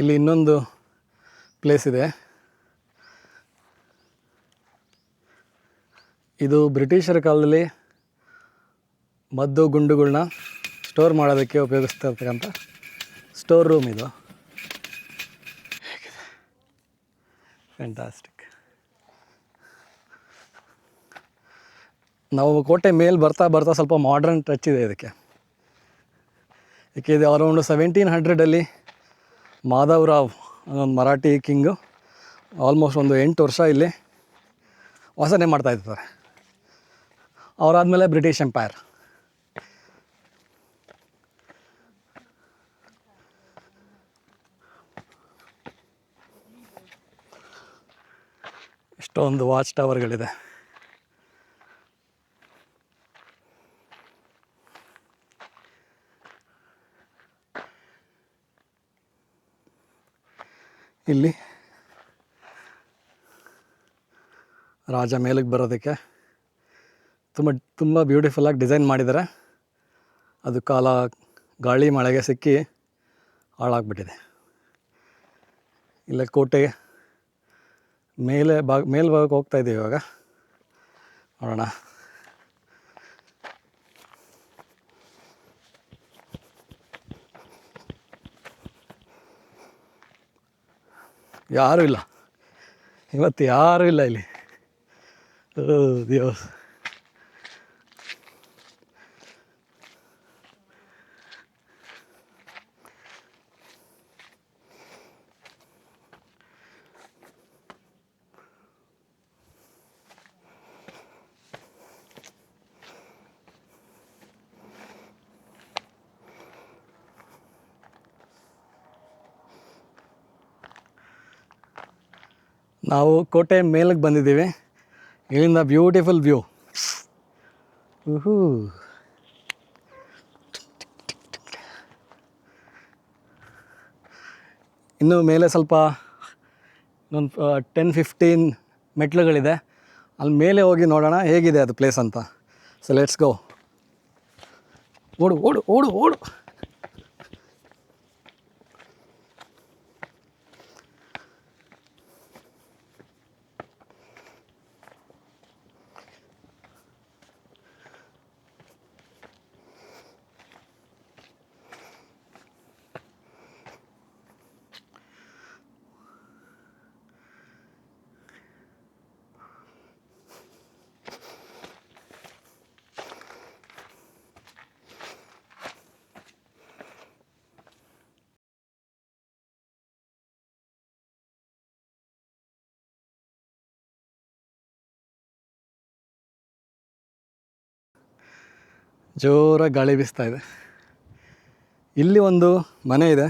ಇಲ್ಲಿ ಇನ್ನೊಂದು ಪ್ಲೇಸ್ ಇದೆ. ಇದು ಬ್ರಿಟಿಷರ ಕಾಲದಲ್ಲಿ ಮದ್ದು ಗುಂಡುಗಳನ್ನ ಸ್ಟೋರ್ ಮಾಡೋದಕ್ಕೆ ಉಪಯೋಗಿಸ್ತಾ ಇರ್ತಕ್ಕಂಥ ಸ್ಟೋರ್ ರೂಮ್ ಇದು. ಫ್ಯಾಂಟಾಸ್ಟಿಕ್. ನಾವು ಕೋಟೆ ಮೇಲೆ ಬರ್ತಾ ಬರ್ತಾ ಸ್ವಲ್ಪ ಮಾಡ್ರನ್ ಟಚ್ ಇದೆ ಇದಕ್ಕೆ. ಇದು ಅರೌಂಡ್ 1700 ಮಾಧವರಾವ್ ಅನ್ನೊಂದು ಮರಾಠಿ ಕಿಂಗು ಆಲ್ಮೋಸ್ಟ್ ಒಂದು 8 ವರ್ಷ ಇಲ್ಲಿ ವಾಸನೆ ಮಾಡ್ತಾಯಿರ್ತಾರೆ. ಅವರಾದಮೇಲೆ ಬ್ರಿಟಿಷ್ ಎಂಪೈರ್. ಎಷ್ಟೊಂದು ವಾಚ್ ಟವರ್ಗಳಿದೆ. ಇಲ್ಲಿ ರಾಜ ಮೇಲಕ್ಕೆ ಬರೋದಕ್ಕೆ ತುಂಬ ಬ್ಯೂಟಿಫುಲ್ಲಾಗಿ ಡಿಸೈನ್ ಮಾಡಿದ್ದಾರೆ. ಅದು ಗಾಳಿ ಮಳೆಗೆ ಸಿಕ್ಕಿ ಹಾಳಾಗ್ಬಿಟ್ಟಿದೆ. ಇಲ್ಲ ಕೋಟೆ ಮೇಲ್ಭಾಗಕ್ಕೆ ಹೋಗ್ತಾ ಇದ್ದೀವಿ ಇವಾಗ. ನೋಡೋಣ. ಯಾರೂ ಇಲ್ಲ ಇವತ್ತು, ಯಾರೂ ಇಲ್ಲ ಇಲ್ಲಿ. ದಿವಸ ನಾವು ಕೋಟೆ ಮೇಲಕ್ಕೆ ಬಂದಿದ್ದೀವಿ. ಇಲ್ಲಿಂದ ಬ್ಯೂಟಿಫುಲ್ ವ್ಯೂ. ಇನ್ನು ಮೇಲೆ ಸ್ವಲ್ಪ ಒಂದು 10-15 ಮೆಟ್ಲುಗಳಿದೆ. ಅಲ್ಲಿ ಮೇಲೆ ಹೋಗಿ ನೋಡೋಣ ಹೇಗಿದೆ ಅದು ಪ್ಲೇಸ್ ಅಂತ. So let's go. ಓಡು ಓಡು ಓಡು ಓಡು. ಜೋರಾಗಿ ಗಾಳಿ ಬೀಸ್ತಾ ಇದೆ. ಇಲ್ಲಿ ಒಂದು ಮನೆ ಇದೆ.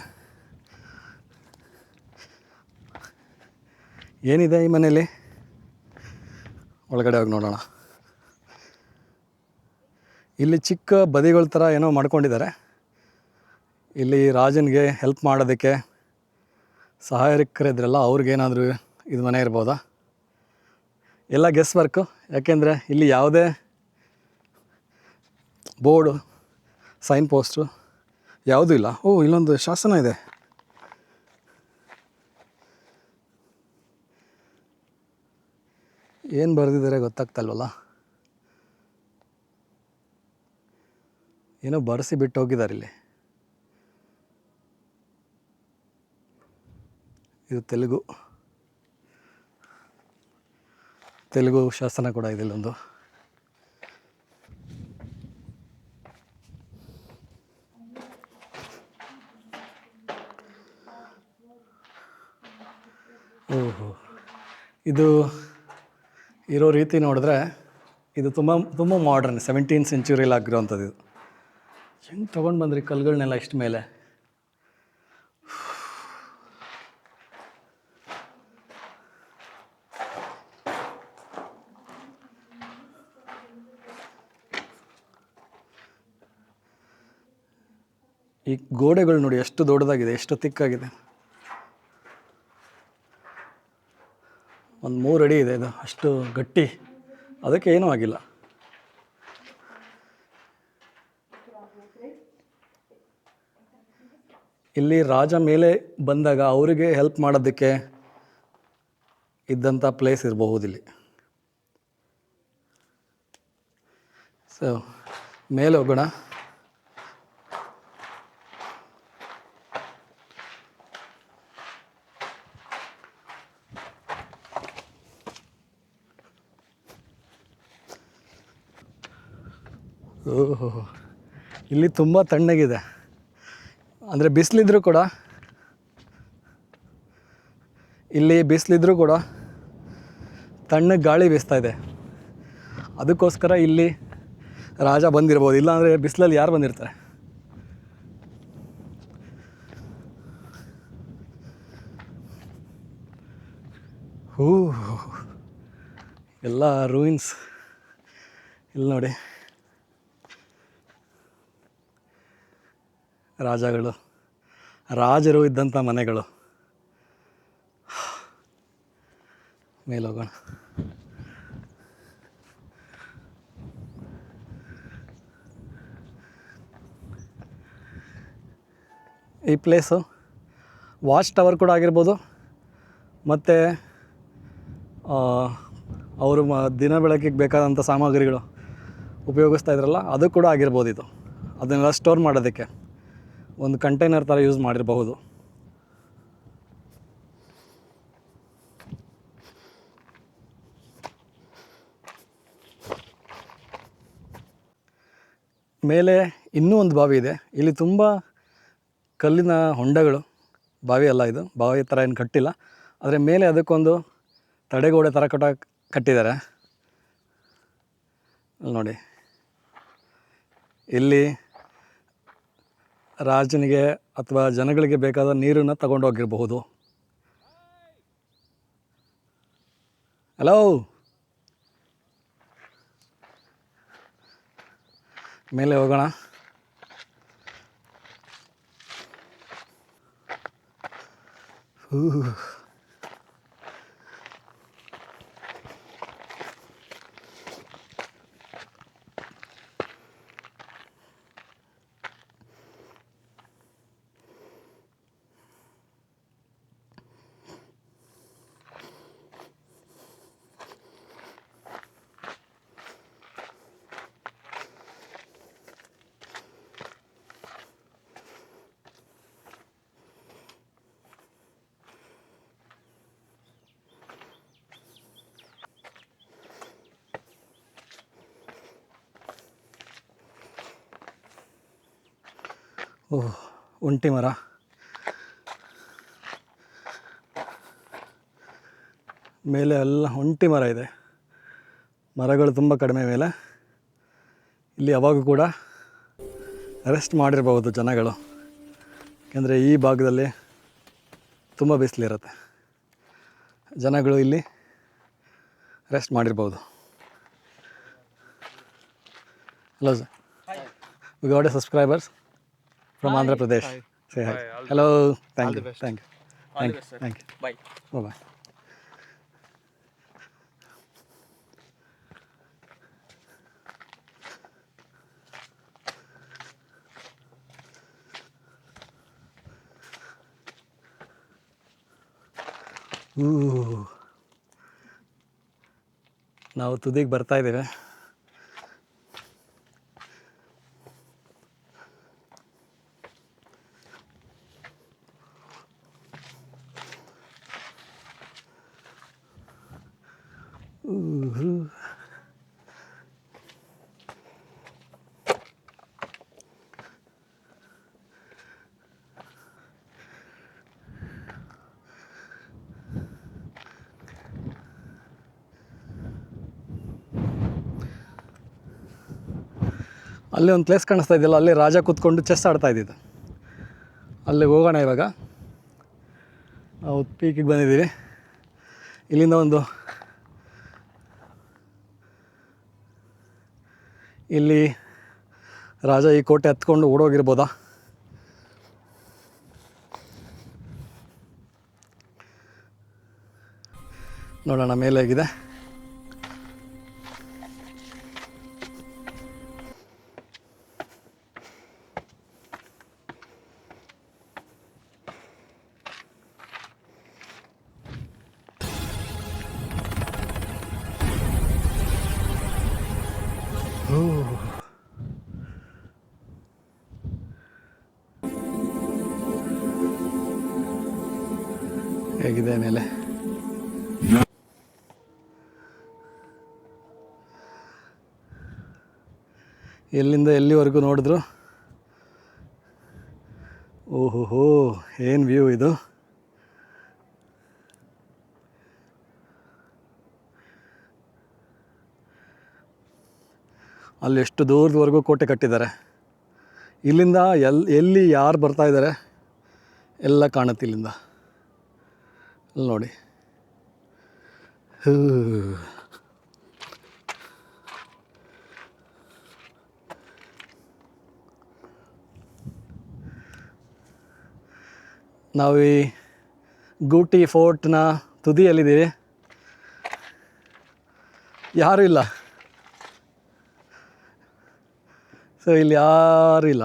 ಏನಿದೆ ಈ ಮನೆಯಲ್ಲಿ? ಒಳಗಡೆ ಹೋಗಿ ನೋಡೋಣ. ಇಲ್ಲಿ ಚಿಕ್ಕ ಬದಿಗಳ ಥರ ಏನೋ ಮಾಡ್ಕೊಂಡಿದ್ದಾರೆ. ಇಲ್ಲಿ ರಾಜನಿಗೆ ಹೆಲ್ಪ್ ಮಾಡೋದಕ್ಕೆ ಸಹಾಯಕರಿದ್ರಲ್ಲ, ಅವ್ರಿಗೇನಾದರೂ ಇದು ಮನೆ ಇರ್ಬೋದಾ? ಎಲ್ಲ ಗೆಸ್ ವರ್ಕು. ಯಾಕೆಂದರೆ ಇಲ್ಲಿ ಯಾವುದೇ ಬೋರ್ಡು, ಸೈನ್ ಪೋಸ್ಟು ಯಾವುದೂ ಇಲ್ಲ. ಓ, ಇಲ್ಲೊಂದು ಶಾಸನ ಇದೆ. ಏನು ಬರೆದಿದ್ದಾರೆ ಗೊತ್ತಾಗ್ತಲ್ವಲ್ಲ. ಏನೋ ಬರೆಸಿ ಬಿಟ್ಟು ಹೋಗಿದ್ದಾರೆ ಇಲ್ಲಿ. ಇದು ತೆಲುಗು ಶಾಸನ ಕೂಡ ಇದೆ ಇಲ್ಲೊಂದು. ಓಹೋ, ಇದು ಇರೋ ರೀತಿ ನೋಡಿದ್ರೆ ಇದು ತುಂಬ ಮಾಡ್ರನ್, 17th ಸೆಂಚುರಿಯಲ್ಲಿ ಆಗಿರೋವಂಥದ್ದು. ಇದು ಹೆಂಗೆ ತೊಗೊಂಡು ಬಂದ್ರಿ ಕಲ್ಲುಗಳನ್ನೆಲ್ಲ ಇಷ್ಟು ಮೇಲೆ? ಈ ಗೋಡೆಗಳು ನೋಡಿ ಎಷ್ಟು ದೊಡ್ಡದಾಗಿದೆ, ಎಷ್ಟು ತಿಕ್ಕಾಗಿದೆ. ಒಂದು 3 ಅಡಿ ಇದೆ ಇದು, ಅಷ್ಟು ಗಟ್ಟಿ. ಅದಕ್ಕೆ ಏನೂ ಆಗಿಲ್ಲ. ಇಲ್ಲಿ ರಾಜ ಮೇಲೆ ಬಂದಾಗ ಅವರಿಗೆ ಹೆಲ್ಪ್ ಮಾಡೋದಕ್ಕೆ ಇದ್ದಂಥ ಪ್ಲೇಸ್ ಇರಬಹುದಿಲ್ಲಿ. ಸೊ ಮೇಲೆ ಹೋಗೋಣ. ಓಹೋ, ಇಲ್ಲಿ ತುಂಬ ತಣ್ಣಗಿದೆ. ಅಂದರೆ ಬಿಸಿಲಿದ್ರೂ ಕೂಡ, ಇಲ್ಲಿ ಬಿಸಿಲಿದ್ರೂ ಕೂಡ ತಣ್ಣಗೆ ಗಾಳಿ ಬೀಸ್ತಾ ಇದೆ. ಅದಕ್ಕೋಸ್ಕರ ಇಲ್ಲಿ ರಾಜ ಬಂದಿರ್ಬೋದು. ಇಲ್ಲಾಂದರೆ ಬಿಸಿಲಲ್ಲಿ ಯಾರು ಬಂದಿರ್ತಾರೆ? ಹೂ, ಎಲ್ಲ ರೂಯಿನ್ಸ್ ಇಲ್ಲಿ ನೋಡಿ. ರಾಜರು ಇದ್ದಂಥ ಮನೆಗಳು. ಮೇಲೆ ಹೋಗೋಣ. ಈ ಪ್ಲೇಸು ವಾಚ್ ಟವರ್ ಕೂಡ ಆಗಿರ್ಬೋದು, ಮತ್ತು ಅವರು ದಿನ ಬೆಳಕಿಗೆ ಬೇಕಾದಂಥ ಸಾಮಗ್ರಿಗಳು ಉಪಯೋಗಿಸ್ತಾ ಇದ್ರಲ್ಲ, ಅದು ಕೂಡ ಆಗಿರ್ಬೋದು. ಇದು ಅದನ್ನೆಲ್ಲ ಸ್ಟೋರ್ ಮಾಡೋದಕ್ಕೆ ಒಂದು ಕಂಟೈನರ್ ಥರ ಯೂಸ್ ಮಾಡಿರಬಹುದು. ಮೇಲೆ ಇನ್ನೂ ಒಂದು ಬಾವಿ ಇದೆ. ಇಲ್ಲಿ ತುಂಬ ಕಲ್ಲಿನ ಹೊಂಡಗಳು, ಬಾವಿ ಅಲ್ಲ ಇದು, ಬಾವಿ ಥರ ಏನು ಕಟ್ಟಿಲ್ಲ. ಆದರೆ ಮೇಲೆ ಅದಕ್ಕೊಂದು ತಡೆಗೋಡೆ ಥರ ಕಟ್ಟಿದ್ದಾರೆ. ನೋಡಿ, ಇಲ್ಲಿ ರಾಜನಿಗೆ ಅಥವಾ ಜನಗಳಿಗೆ ಬೇಕಾದ ನೀರನ್ನು ತಗೊಂಡೋಗಿರಬಹುದು. ಹಲೋ, ಮೇಲೆ ಹೋಗೋಣ. ಓಹ್, ಒಂಟಿ ಮರ. ಮೇಲೆ ಎಲ್ಲ ಒಂಟಿ ಮರ ಇದೆ. ಮರಗಳು ತುಂಬ ಕಡಿಮೆ ಮೇಲೆ. ಇಲ್ಲಿ ಯಾವಾಗ ಕೂಡ ರೆಸ್ಟ್ ಮಾಡಿರ್ಬೋದು ಜನಗಳು, ಯಾಕೆಂದರೆ ಈ ಭಾಗದಲ್ಲಿ ತುಂಬ ಬಿಸಿಲಿರುತ್ತೆ. ಜನಗಳು ಇಲ್ಲಿ ರೆಸ್ಟ್ ಮಾಡಿರ್ಬೋದು. Hello sir, we got A subscribers from Andhra Pradesh. Hi. Say hi. Hello. Thank you. Thank you. Thank you. Bye. Bye. ಊ ನಾವು ತುದಿಗೆ ಬರ್ತಾ ಇದ್ದೇವೆ. ಅಲ್ಲಿ ಒಂದು ಪ್ಲೇಸ್ ಕಾಣಿಸ್ತಾ ಇದೆಯಲ್ಲ, ಅಲ್ಲಿ ರಾಜ ಕೂತ್ಕೊಂಡು ಚೆಸ್ ಆಡ್ತಾ ಇದ್ದಿದ್ದು. ಅಲ್ಲಿಗೆ ಹೋಗೋಣ ಇವಾಗ. ನಾವು ಪೀಕಿಗೆ ಬಂದಿದ್ದೀವಿ. ಇಲ್ಲಿಂದ ಇಲ್ಲಿ ರಾಜ ಈ ಕೋಟೆ ಹತ್ಕೊಂಡು ಓಡೋಗಿರ್ಬೋದಾ? ನೋಡೋಣ ಮೇಲೆ ಹೇಗಿದೆ. ಹೇಗಿದೆ ಮೇಲೆ? ಎಲ್ಲಿಂದ ಎಲ್ಲಿವರೆಗೂ ನೋಡಿದ್ರು ಓಹೋ, ಏನು ವ್ಯೂ ಇದು! ಅಲ್ಲಿ ಎಷ್ಟು ದೂರದವರೆಗೂ ಕೋಟೆ ಕಟ್ಟಿದ್ದಾರೆ. ಇಲ್ಲಿಂದ ಎಲ್ಲಿ ಯಾರು ಬರ್ತಾ ಇದ್ದಾರೆ ಎಲ್ಲ ಕಾಣುತ್ತೆ ಇಲ್ಲಿಂದ. ಅಲ್ಲಿ ನೋಡಿ. ನಾವು ಈ ಗೂಟಿ ಫೋರ್ಟ್ನ ತುದಿಯಲ್ಲಿದ್ದೀವಿ. ಯಾರೂ ಇಲ್ಲ. ಸೊ ಇಲ್ಲಿ ಯಾರೂ ಇಲ್ಲ.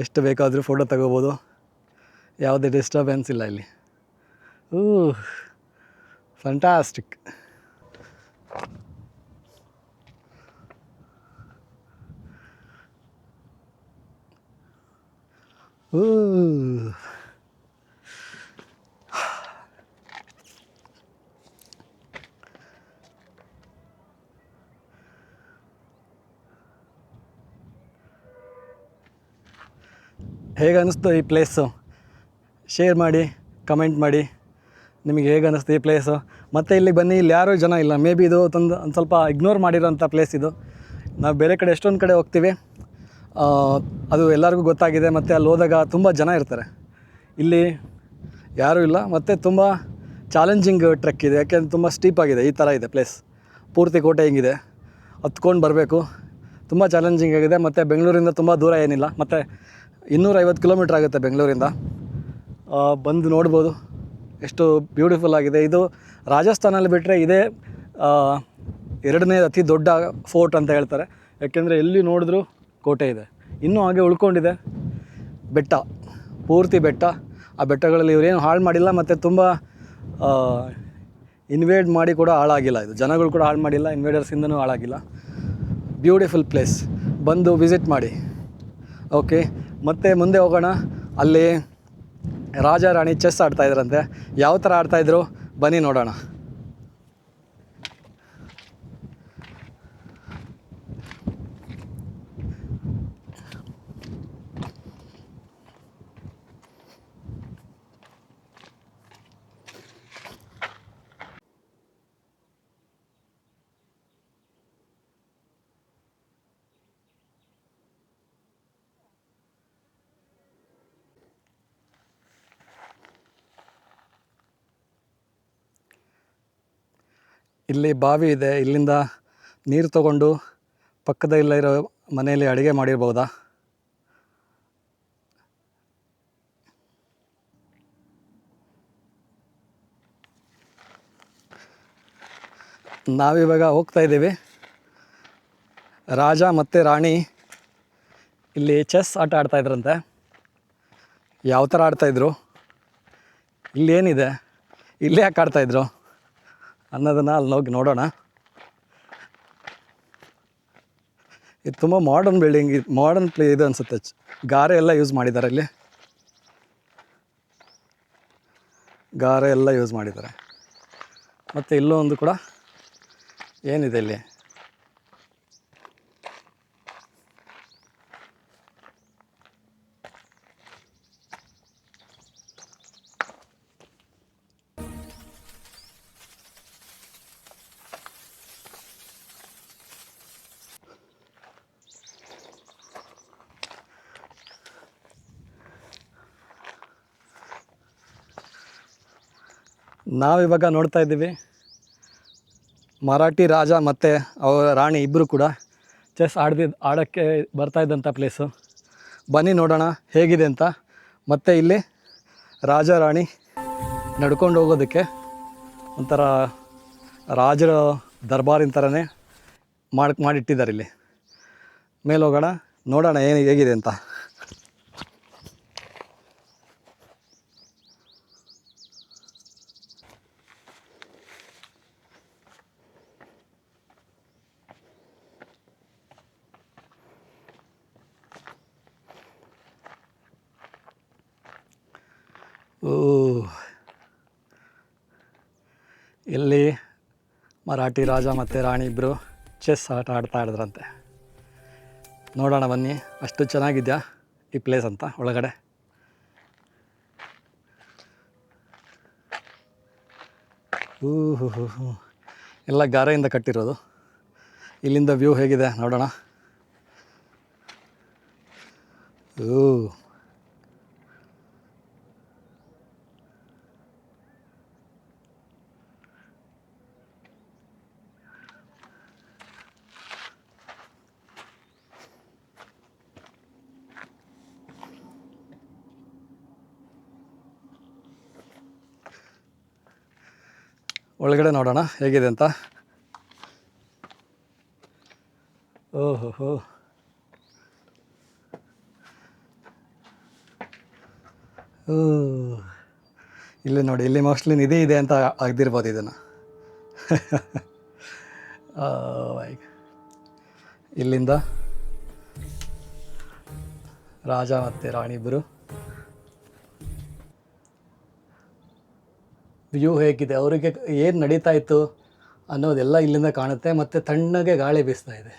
ಎಷ್ಟು ಬೇಕಾದರೂ ಫೋಟೋ ತಗೋಬೋದು, ಯಾವುದೇ ಡಿಸ್ಟರ್ಬೆನ್ಸ್ ಇಲ್ಲ ಇಲ್ಲಿ. ಫ್ಯಾಂಟಾಸ್ಟಿಕ್. ಹೇಗೆ ಅನ್ನಿಸ್ತು ಈ ಪ್ಲೇಸು? ಶೇರ್ ಮಾಡಿ, ಕಮೆಂಟ್ ಮಾಡಿ, ನಿಮಗೆ ಹೇಗೆ ಅನ್ನಿಸ್ತು ಈ ಪ್ಲೇಸು. ಮತ್ತು ಇಲ್ಲಿಗೆ ಬನ್ನಿ, ಇಲ್ಲಿ ಯಾರೂ ಜನ ಇಲ್ಲ. ಮೇ ಬಿ ಇದು ಒಂದು ಸ್ವಲ್ಪ ಇಗ್ನೋರ್ ಮಾಡಿರೋಂಥ ಪ್ಲೇಸ್ ಇದು. ನಾವು ಬೇರೆ ಕಡೆ ಎಷ್ಟೊಂದು ಕಡೆ ಹೋಗ್ತೀವಿ, ಅದು ಎಲ್ಲರಿಗೂ ಗೊತ್ತಾಗಿದೆ. ಮತ್ತು ಅಲ್ಲಿ ಹೋದಾಗ ತುಂಬ ಜನ ಇರ್ತಾರೆ. ಇಲ್ಲಿ ಯಾರೂ ಇಲ್ಲ. ಮತ್ತು ತುಂಬ ಚಾಲೆಂಜಿಂಗ್ ಟ್ರೆಕ್ ಇದೆ, ಯಾಕೆಂದರೆ ತುಂಬ ಸ್ಟೀಪ್ ಆಗಿದೆ. ಈ ಥರ ಇದೆ ಪ್ಲೇಸ್. ಪೂರ್ತಿ ಕೋಟೆ ಹಿಂಗಿದೆ, ಹತ್ಕೊಂಡು ಬರಬೇಕು. ತುಂಬ ಚಾಲೆಂಜಿಂಗ್ ಆಗಿದೆ. ಮತ್ತು ಬೆಂಗಳೂರಿಂದ ತುಂಬ ದೂರ ಏನಿಲ್ಲ. ಮತ್ತು 250 ಕಿಲೋಮೀಟ್ರ್ ಆಗುತ್ತೆ ಬೆಂಗಳೂರಿಂದ. ಬಂದು ನೋಡ್ಬೋದು ಎಷ್ಟು ಬ್ಯೂಟಿಫುಲ್ ಆಗಿದೆ. ಇದು ರಾಜಸ್ಥಾನಲ್ಲಿ ಬಿಟ್ಟರೆ ಇದೇ 2ನೇ ಅತಿ ದೊಡ್ಡ ಫೋರ್ಟ್ ಅಂತ ಹೇಳ್ತಾರೆ. ಯಾಕೆಂದರೆ ಎಲ್ಲಿ ನೋಡಿದ್ರೂ ಕೋಟೆ ಇದೆ. ಇನ್ನೂ ಹಾಗೆ ಉಳ್ಕೊಂಡಿದೆ. ಬೆಟ್ಟ, ಪೂರ್ತಿ ಬೆಟ್ಟ. ಆ ಬೆಟ್ಟಗಳಲ್ಲಿ ಇವರೇನು ಹಾಳು ಮಾಡಿಲ್ಲ. ಮತ್ತು ತುಂಬ ಇನ್ವೇಡ್ ಮಾಡಿ ಕೂಡ ಹಾಳಾಗಿಲ್ಲ. ಇದು ಜನಗಳು ಕೂಡ ಹಾಳು ಮಾಡಿಲ್ಲ, ಇನ್ವೇಡರ್ಸಿಂದನೂ ಹಾಳಾಗಿಲ್ಲ. ಬ್ಯೂಟಿಫುಲ್ ಪ್ಲೇಸ್, ಬಂದು ವಿಸಿಟ್ ಮಾಡಿ. ಓಕೆ, ಮತ್ತು ಮುಂದೆ ಹೋಗೋಣ. ಅಲ್ಲಿ ರಾಜ ರಾಣಿ ಚೆಸ್ ಆಡ್ತಾಯಿದ್ರಂತೆ. ಯಾವ ಥರ ಆಡ್ತಾಯಿದ್ರು ಬನ್ನಿ ನೋಡೋಣ. ಇಲ್ಲಿ ಬಾವಿ ಇದೆ. ಇಲ್ಲಿಂದ ನೀರು ತಗೊಂಡು ಪಕ್ಕದಲ್ಲಿರೋ ಮನೆಯಲ್ಲಿ ಅಡುಗೆ ಮಾಡಿರ್ಬೋದಾ? ನಾವಿವಾಗ ಹೋಗ್ತಾ ಇದ್ದೀವಿ. ರಾಜ ಮತ್ತು ರಾಣಿ ಇಲ್ಲಿ ಚೆಸ್ ಆಟ ಆಡ್ತಾಯಿದ್ರಂತೆ. ಯಾವ ಥರ ಆಡ್ತಾಯಿದ್ರು, ಇಲ್ಲೇನಿದೆ, ಇಲ್ಲೇ ಯಾಕೆ ಆಡ್ತಾಯಿದ್ರು ಅನ್ನೋದನ್ನು ಅಲ್ಲಿ ಹೋಗಿ ನೋಡೋಣ. ಇದು ತುಂಬ ಮಾಡರ್ನ್ ಬಿಲ್ಡಿಂಗ್, ಮಾಡರ್ನ್ ಇದು ಅನಿಸುತ್ತೆ. ಗಾರೆ ಎಲ್ಲ ಯೂಸ್ ಮಾಡಿದ್ದಾರೆ ಇಲ್ಲಿ, ಗಾರೆ ಎಲ್ಲ ಯೂಸ್ ಮಾಡಿದ್ದಾರೆ. ಮತ್ತು ಇಲ್ಲೂ ಒಂದು ಕೂಡ ಏನಿದೆ ಇಲ್ಲಿ, ನಾವಿವಾಗ ನೋಡ್ತಾ ಇದ್ದೀವಿ ಮರಾಠಿ ರಾಜ ಮತ್ತು ಅವರ ರಾಣಿ ಇಬ್ಬರು ಕೂಡ ಚೆಸ್ ಆಡೋಕ್ಕೆ ಬರ್ತಾಯಿದ್ದಂಥ ಪ್ಲೇಸು. ಬನ್ನಿ ನೋಡೋಣ ಹೇಗಿದೆ ಅಂತ. ಮತ್ತು ಇಲ್ಲಿ ರಾಜ ರಾಣಿ ನಡ್ಕೊಂಡು ಹೋಗೋದಕ್ಕೆ ಒಂಥರ ರಾಜರ ದರ್ಬಾರಿನ ಥರನೇ ಮಾಡಿಟ್ಟಿದ್ದಾರೆ ಇಲ್ಲಿ. ಮೇಲೆ ಹೋಗೋಣ, ನೋಡೋಣ ಹೇಗಿದೆ ಅಂತ. ಇಲ್ಲಿ ಮರಾಠಿ ರಾಜ ಮತ್ತು ರಾಣಿ ಇಬ್ಬರು ಚೆಸ್ ಆಟ ಆಡ್ತಾ ಇದ್ರಂತೆ. ನೋಡೋಣ ಬನ್ನಿ, ಅಷ್ಟು ಚೆನ್ನಾಗಿದೆಯಾ ಈ ಪ್ಲೇಸ್ ಅಂತ ಒಳಗಡೆ. ಎಲ್ಲ ಗಾರೆಯಿಂದ ಕಟ್ಟಿರೋದು. ಇಲ್ಲಿಂದ ವ್ಯೂ ಹೇಗಿದೆ ನೋಡೋಣ. ಒಳಗಡೆ ನೋಡೋಣ ಹೇಗಿದೆ ಅಂತ. ಓಹೋ, ಇಲ್ಲಿ ನೋಡಿ, ಇಲ್ಲಿ ಮೋಸ್ಟ್ಲಿ ನಿಧಿ ಇದೆ ಅಂತ ಆಗ್ದಿರ್ಬೋದು ಇದನ್ನು. ಇಲ್ಲಿಂದ ರಾಜ ಮತ್ತು ರಾಣಿ ಇಬ್ಬರು. ವ್ಯೂ ಹೇಗಿದೆ, ಅವರಿಗೆ ಏನು ನಡೀತಾ ಇತ್ತು ಅನ್ನೋದೆಲ್ಲ ಇಲ್ಲಿಂದ ಕಾಣುತ್ತೆ. ಮತ್ತು ತಣ್ಣಗೆ ಗಾಳಿ ಬೀಸ್ತಾ ಇದೆ.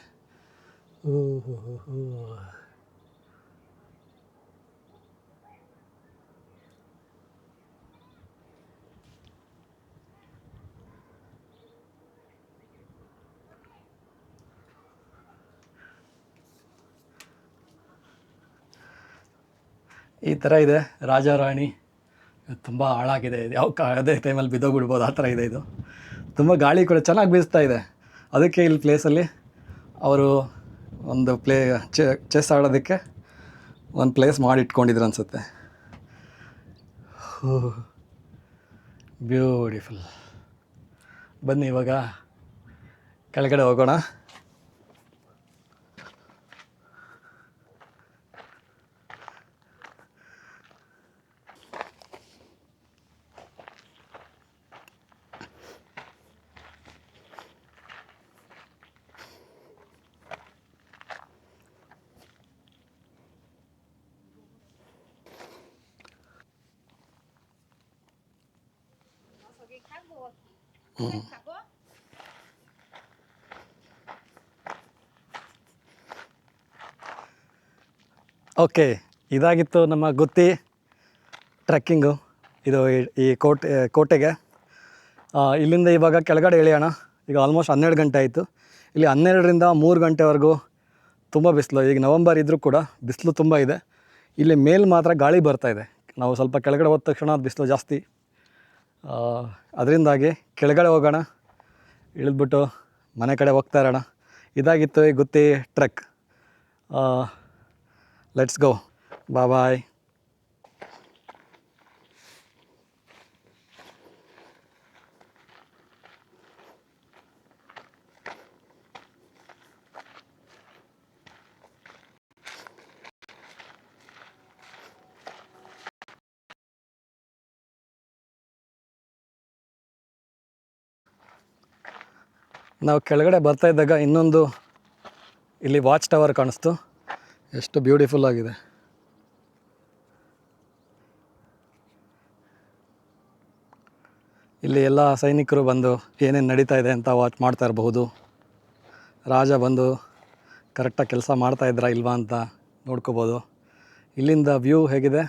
ಈ ಥರ ಇದೆ ರಾಜ ರಾಣಿ. ತುಂಬ ಹಾಳಾಗಿದೆ ಇದು, ಅದೇ ಟೈಮಲ್ಲಿ ಬಿದ್ದೋಗ್ಬಿಡ್ಬೋದು ಆ ಥರ ಇದೆ ಇದು. ತುಂಬ ಗಾಳಿ ಕೂಡ ಚೆನ್ನಾಗಿ ಬೀಸ್ತಾ ಇದೆ. ಅದಕ್ಕೆ ಇಲ್ಲಿ ಪ್ಲೇಸಲ್ಲಿ ಅವರು ಒಂದು ಚೆಸ್ ಆಡೋದಕ್ಕೆ ಒಂದು ಪ್ಲೇಸ್ ಮಾಡಿ ಇಟ್ಕೊಂಡಿದ್ರು ಅನಿಸುತ್ತೆ. ಬ್ಯೂಟಿಫುಲ್. ಬನ್ನಿ ಇವಾಗ ಕೆಳಗಡೆ ಹೋಗೋಣ. ಓಕೆ, ಇದಾಗಿತ್ತು ನಮ್ಮ ಗುತ್ತಿ ಟ್ರೆಕ್ಕಿಂಗು. ಇದು ಈ ಕೋಟೆಗೆ. ಇಲ್ಲಿಂದ ಇವಾಗ ಕೆಳಗಡೆ ಇಳಿಯೋಣ. ಈಗ ಆಲ್ಮೋಸ್ಟ್ 12 ಗಂಟೆ ಆಯಿತು. ಇಲ್ಲಿ 12ರಿಂದ 3 ಗಂಟೆವರೆಗೂ ತುಂಬ ಬಿಸಿಲು. ಈಗ ನವಂಬರ್ ಇದ್ದರೂ ಕೂಡ ಬಿಸಿಲು ತುಂಬ ಇದೆ. ಇಲ್ಲಿ ಮೇಲೆ ಮಾತ್ರ ಗಾಳಿ ಬರ್ತಾಯಿದೆ. ನಾವು ಸ್ವಲ್ಪ ಕೆಳಗಡೆ ಹೋದ ತಕ್ಷಣ ಬಿಸಿಲು ಜಾಸ್ತಿ. ಅದರಿಂದಾಗಿ ಕೆಳಗಡೆ ಹೋಗೋಣ, ಇಳಿದ್ಬಿಟ್ಟು ಮನೆ ಕಡೆ ಹೋಗ್ತಾ ಇರೋಣ. ಇದಾಗಿತ್ತು ಈ ಗುತ್ತಿ ಟ್ರೆಕ್. Let's go. ಬಾಯ್. ನಾವು ಕೆಳಗಡೆ ಬರ್ತಾ ಇದ್ದಾಗ ಇನ್ನೊಂದು ಇಲ್ಲಿ ವಾಚ್ ಟವರ್ ಕಾಣಿಸ್ತು. ಎಷ್ಟು ಬ್ಯೂಟಿಫುಲ್ ಆಗಿದೆ. ಇಲ್ಲಿ ಎಲ್ಲ ಸೈನಿಕರು ಬಂದು ಏನೇನು ನಡೀತಾ ಇದೆ ಅಂತ ವಾಚ್ ಮಾಡ್ತಾ ಇರಬಹುದು. ರಾಜ ಬಂದು ಕರೆಕ್ಟಾಗಿ ಕೆಲಸ ಮಾಡ್ತಾಯಿದ್ರಾ ಇಲ್ವಾ ಅಂತ ನೋಡ್ಕೋಬೋದು. ಇಲ್ಲಿಂದ ವ್ಯೂ ಹೇಗಿದೆ.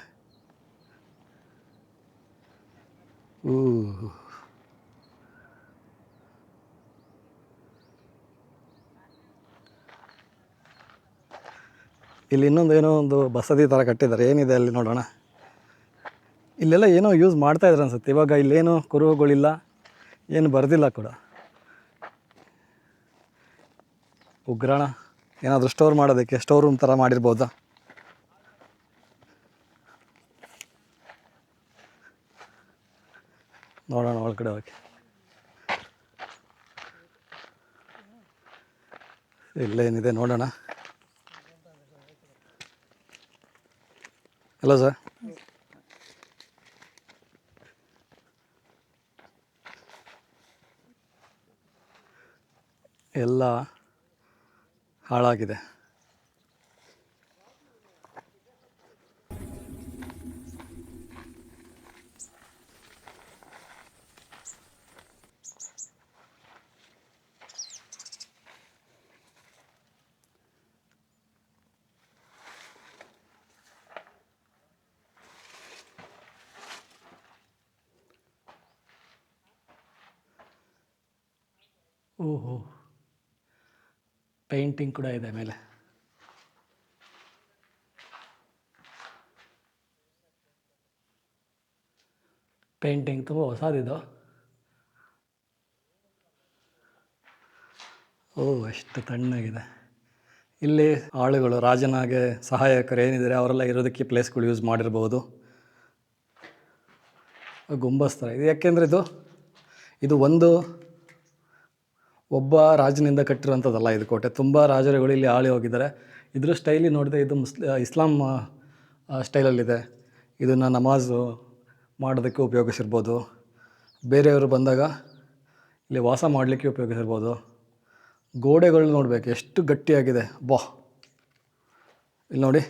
ಇಲ್ಲಿ ಇನ್ನೊಂದು ಏನೋ ಒಂದು ಬಸದಿ ಥರ ಕಟ್ಟಿದ್ದಾರೆ. ಏನಿದೆ ಅಲ್ಲಿ ನೋಡೋಣ. ಇಲ್ಲೆಲ್ಲ ಏನೋ ಯೂಸ್ ಮಾಡ್ತಾಯಿದ್ರು ಅನ್ಸುತ್ತೆ. ಇವಾಗ ಇಲ್ಲೇನು ಕುರುಹುಗಳಿಲ್ಲ, ಏನು ಬರೆದಿಲ್ಲ ಕೂಡ. ಉಗ್ರಾಣ ಏನಾದರೂ ಸ್ಟೋರ್ ಮಾಡೋದಕ್ಕೆ ಸ್ಟೋರ್ ರೂಮ್ ಥರ ಮಾಡಿರ್ಬೋದಾ. ನೋಡೋಣ ಒಳಗಡೆ ಹೋಗಿ. ಇಲ್ಲೇನಿದೆ ನೋಡೋಣ. Hello sir. ಎಲ್ಲ ಹಾಳಾಗಿದೆ. ಓಹೋ, ಪೇಂಟಿಂಗ್ ಕೂಡ ಇದೆ ಮೇಲೆ. ಪೇಂಟಿಂಗ್ ತುಂಬ ಹೊಸದಿದು. ಎಷ್ಟು ತಣ್ಣಗಿದೆ. ಇಲ್ಲಿ ಆಳುಗಳು, ರಾಜನಾಗೆ ಸಹಾಯಕರು ಏನಿದ್ದಾರೆ ಅವರೆಲ್ಲ ಇರೋದಕ್ಕೆ ಪ್ಲೇಸ್ಗಳು ಯೂಸ್ ಮಾಡಿರ್ಬೋದು. ಗುಂಬಸ್ ಥರ ಇದು. ಯಾಕೆಂದರೆ ಇದು ಒಬ್ಬ ರಾಜನಿಂದ ಕಟ್ಟಿರುವಂಥದ್ದಲ್ಲ ಇದು ಕೋಟೆ. ತುಂಬ ರಾಜರುಗಳು ಇಲ್ಲಿ ಆಳಿ ಹೋಗಿದ್ದಾರೆ. ಇದ್ರ ಸ್ಟೈಲಿ ನೋಡಿದೆ ಇದು ಇಸ್ಲಾಂ ಸ್ಟೈಲಲ್ಲಿದೆ. ಇದನ್ನು ನಮಾಜು ಮಾಡೋದಕ್ಕೆ ಉಪಯೋಗಿಸಿರ್ಬೋದು. ಬೇರೆಯವರು ಬಂದಾಗ ಇಲ್ಲಿ ವಾಸ ಮಾಡಲಿಕ್ಕೆ ಉಪಯೋಗಿಸಿರ್ಬೋದು. ಗೋಡೆಗಳು ನೋಡಬೇಕು ಎಷ್ಟು ಗಟ್ಟಿಯಾಗಿದೆ. ಇಲ್ಲಿ ನೋಡಿ,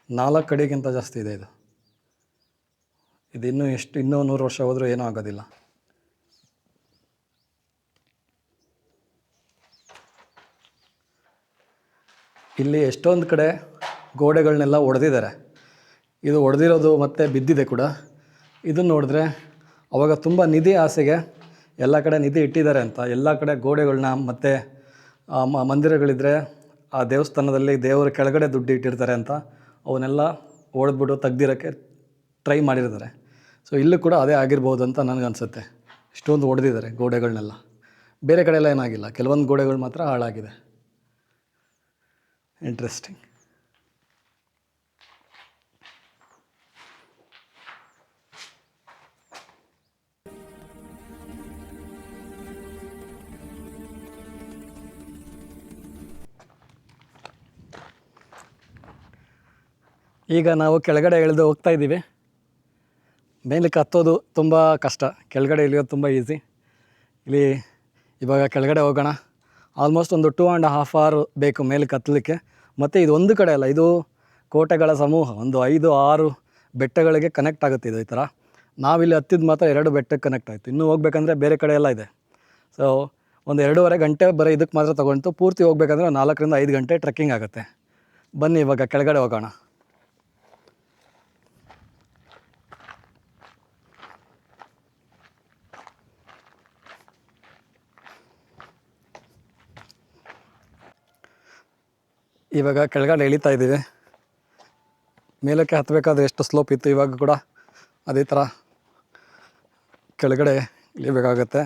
4 ಅಡಿಗಿಂತ ಜಾಸ್ತಿ ಇದೆ ಇದು. ಇನ್ನೂ 100 ವರ್ಷ ಹೋದರೂ ಏನೂ ಆಗೋದಿಲ್ಲ. ಇಲ್ಲಿ ಎಷ್ಟೊಂದು ಕಡೆ ಗೋಡೆಗಳನ್ನೆಲ್ಲ ಒಡೆದಿದ್ದಾರೆ. ಇದು ಒಡೆದಿರೋದು ಮತ್ತು ಬಿದ್ದಿದೆ ಕೂಡ. ಇದನ್ನು ನೋಡಿದ್ರೆ ಅವಾಗ ತುಂಬ ನಿಧಿ ಆಸೆಗೆ ಎಲ್ಲ ಕಡೆ ನಿಧಿ ಇಟ್ಟಿದ್ದಾರೆ ಅಂತ. ಎಲ್ಲ ಕಡೆ ಗೋಡೆಗಳನ್ನ ಮತ್ತು ಮಂದಿರಗಳಿದ್ದರೆ ಆ ದೇವಸ್ಥಾನದಲ್ಲಿ ದೇವರ ಕೆಳಗಡೆ ದುಡ್ಡು ಇಟ್ಟಿರ್ತಾರೆ ಅಂತ ಅವನ್ನೆಲ್ಲ ಒಡೆದ್ಬಿಟ್ಟು ತೆಗ್ದಿರೋಕ್ಕೆ ಟ್ರೈ ಮಾಡಿರ್ತಾರೆ. ಸೊ ಇಲ್ಲೂ ಕೂಡ ಅದೇ ಆಗಿರ್ಬೋದು ಅಂತ ನನಗನ್ಸುತ್ತೆ. ಇಷ್ಟೊಂದು ಹೊಡೆದಿದ್ದಾರೆ ಗೋಡೆಗಳನ್ನೆಲ್ಲ. ಬೇರೆ ಕಡೆ ಎಲ್ಲ ಏನಾಗಿಲ್ಲ, ಕೆಲವೊಂದು ಗೋಡೆಗಳು ಮಾತ್ರ ಹಾಳಾಗಿದೆ. ಇಂಟ್ರೆಸ್ಟಿಂಗ್. ಈಗ ನಾವು ಕೆಳಗಡೆ ಇಳಿದು ಹೋಗ್ತಾ ಇದ್ದೀವಿ. ಮೇಲಕ್ಕೆ ಹತ್ತೋದು ತುಂಬ ಕಷ್ಟ, ಕೆಳಗಡೆ ಇಳಿಯೋದು ತುಂಬ ಈಸಿ. ಇಲ್ಲಿ ಇವಾಗ ಕೆಳಗಡೆ ಹೋಗೋಣ. ಆಲ್ಮೋಸ್ಟ್ ಒಂದು 2.5 hour ಬೇಕು ಮೇಲಕ್ಕೆ ಹತ್ತಲಿಕ್ಕೆ. ಮತ್ತು ಇದು ಒಂದು ಕಡೆ ಅಲ್ಲ, ಇದು ಕೋಟೆಗಳ ಸಮೂಹ. ಒಂದು 5-6 ಬೆಟ್ಟಗಳಿಗೆ ಕನೆಕ್ಟ್ ಆಗುತ್ತೆ ಇದು ಈ ಥರ. ನಾವಿಲ್ಲಿ ಹತ್ತಿದ್ದು ಮಾತ್ರ 2 ಬೆಟ್ಟಕ್ಕೆ ಕನೆಕ್ಟ್ ಆಯಿತು. ಇನ್ನೂ ಹೋಗ್ಬೇಕಂದ್ರೆ ಬೇರೆ ಕಡೆ ಎಲ್ಲ ಇದೆ. ಸೊ ಒಂದು 2.5 ಗಂಟೆ ಬರೀ ಇದಕ್ಕೆ ಮಾತ್ರ ತೊಗೊಂಡು, ಪೂರ್ತಿ ಹೋಗ್ಬೇಕಂದ್ರೆ 4-5 ಗಂಟೆ ಟ್ರೆಕ್ಕಿಂಗ್ ಆಗುತ್ತೆ. ಬನ್ನಿ ಇವಾಗ ಕೆಳಗಡೆ ಹೋಗೋಣ. ಇವಾಗ ಕೆಳಗಡೆ ಇಳಿತಾ ಇದ್ದೀವಿ. ಮೇಲಕ್ಕೆ ಹತ್ತಬೇಕಾದ್ರೆ ಎಷ್ಟು ಸ್ಲೋಪ್ ಇತ್ತು, ಇವಾಗ ಕೂಡ ಅದೇ ಥರ ಕೆಳಗಡೆ ಇಳಿಬೇಕಾಗತ್ತೆ.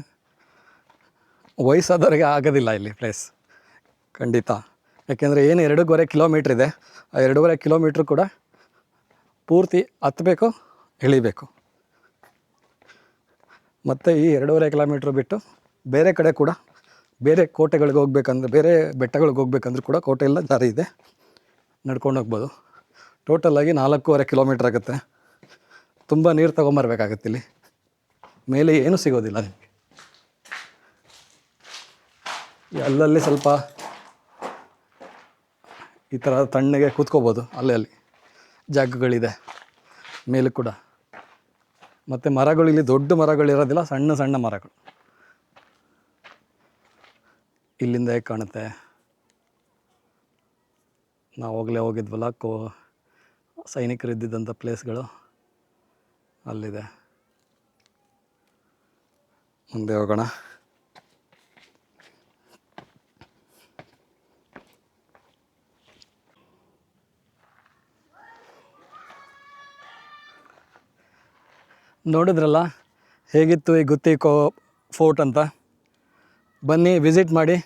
ವಯಸ್ಸಾದವರಿಗೆ ಆಗೋದಿಲ್ಲ ಇಲ್ಲಿ ಪ್ಲೇಸ್ ಖಂಡಿತ. ಯಾಕೆಂದರೆ ಏನು 2.5 ಕಿಲೋಮೀಟ್ರ್ ಇದೆ. ಆ 2.5 ಕಿಲೋಮೀಟ್ರ್ ಕೂಡ ಪೂರ್ತಿ ಹತ್ತಬೇಕು, ಇಳಿಬೇಕು. ಮತ್ತು ಈ 2.5 ಕಿಲೋಮೀಟ್ರ್ ಬಿಟ್ಟು ಬೇರೆ ಕಡೆ ಕೂಡ, ಬೇರೆ ಕೋಟೆಗಳಿಗೆ ಹೋಗ್ಬೇಕಂದ್ರೆ, ಬೇರೆ ಬೆಟ್ಟಗಳಿಗೆ ಹೋಗ್ಬೇಕಂದ್ರೂ ಕೂಡ ಕೋಟೆಯೆಲ್ಲ ದಾರಿ ಇದೆ, ನಡ್ಕೊಂಡು ಹೋಗ್ಬೋದು. ಟೋಟಲಾಗಿ 4.5 ಕಿಲೋಮೀಟ್ರ್ ಆಗುತ್ತೆ. ತುಂಬ ನೀರು ತೊಗೊಂಬರ್ಬೇಕಾಗತ್ತೆ. ಇಲ್ಲಿ ಮೇಲೆ ಏನೂ ಸಿಗೋದಿಲ್ಲ ನಿಮಗೆ. ಅಲ್ಲಲ್ಲಿ ಸ್ವಲ್ಪ ಈ ಥರ ತಣ್ಣಗೆ ಕೂತ್ಕೋಬೋದು, ಅಲ್ಲಿ ಜಾಗಗಳಿದೆ ಮೇಲೂ ಕೂಡ. ಮತ್ತು ಮರಗಳು ಇಲ್ಲಿ ದೊಡ್ಡ ಮರಗಳಿರೋದಿಲ್ಲ, ಸಣ್ಣ ಸಣ್ಣ ಮರಗಳು. ಇಲ್ಲಿಂದ ಹೇಗೆ ಕಾಣುತ್ತೆ, ನಾವು ಹೋಗಿದ್ವಲ್ಲ ಸೈನಿಕರು ಇದ್ದಿದ್ದಂಥ ಪ್ಲೇಸ್ಗಳು ಅಲ್ಲಿದೆ. ಮುಂದೆ ಹೋಗೋಣ. ನೋಡಿದ್ರಲ್ಲ ಹೇಗಿತ್ತು ಈ ಗುತ್ತಿ ಫೋರ್ಟ್ ಅಂತ. ಬನ್ನಿ ವಿಸಿಟ್ ಮಾಡಿ.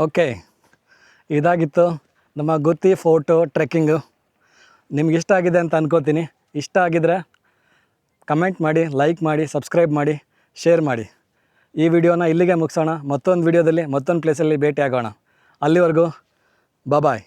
ಓಕೆ, ಇದಾಗಿತ್ತು ನಮ್ಮ ಗುತ್ತಿ ಫೋರ್ಟು ಟ್ರೆಕ್ಕಿಂಗು. ನಿಮ್ಗೆ ಇಷ್ಟ ಆಗಿದೆ ಅಂತ ಅನ್ಕೋತೀನಿ. ಇಷ್ಟ ಆಗಿದರೆ ಕಮೆಂಟ್ ಮಾಡಿ, ಲೈಕ್ ಮಾಡಿ, ಸಬ್ಸ್ಕ್ರೈಬ್ ಮಾಡಿ, ಶೇರ್ ಮಾಡಿ. ಈ ವಿಡಿಯೋನ ಇಲ್ಲಿಗೆ ಮುಗಿಸೋಣ. ಮತ್ತೊಂದು ವಿಡಿಯೋದಲ್ಲಿ ಮತ್ತೊಂದು ಪ್ಲೇಸಲ್ಲಿ ಭೇಟಿ ಆಗೋಣ. ಅಲ್ಲಿವರೆಗೂ ಬಾಯ್.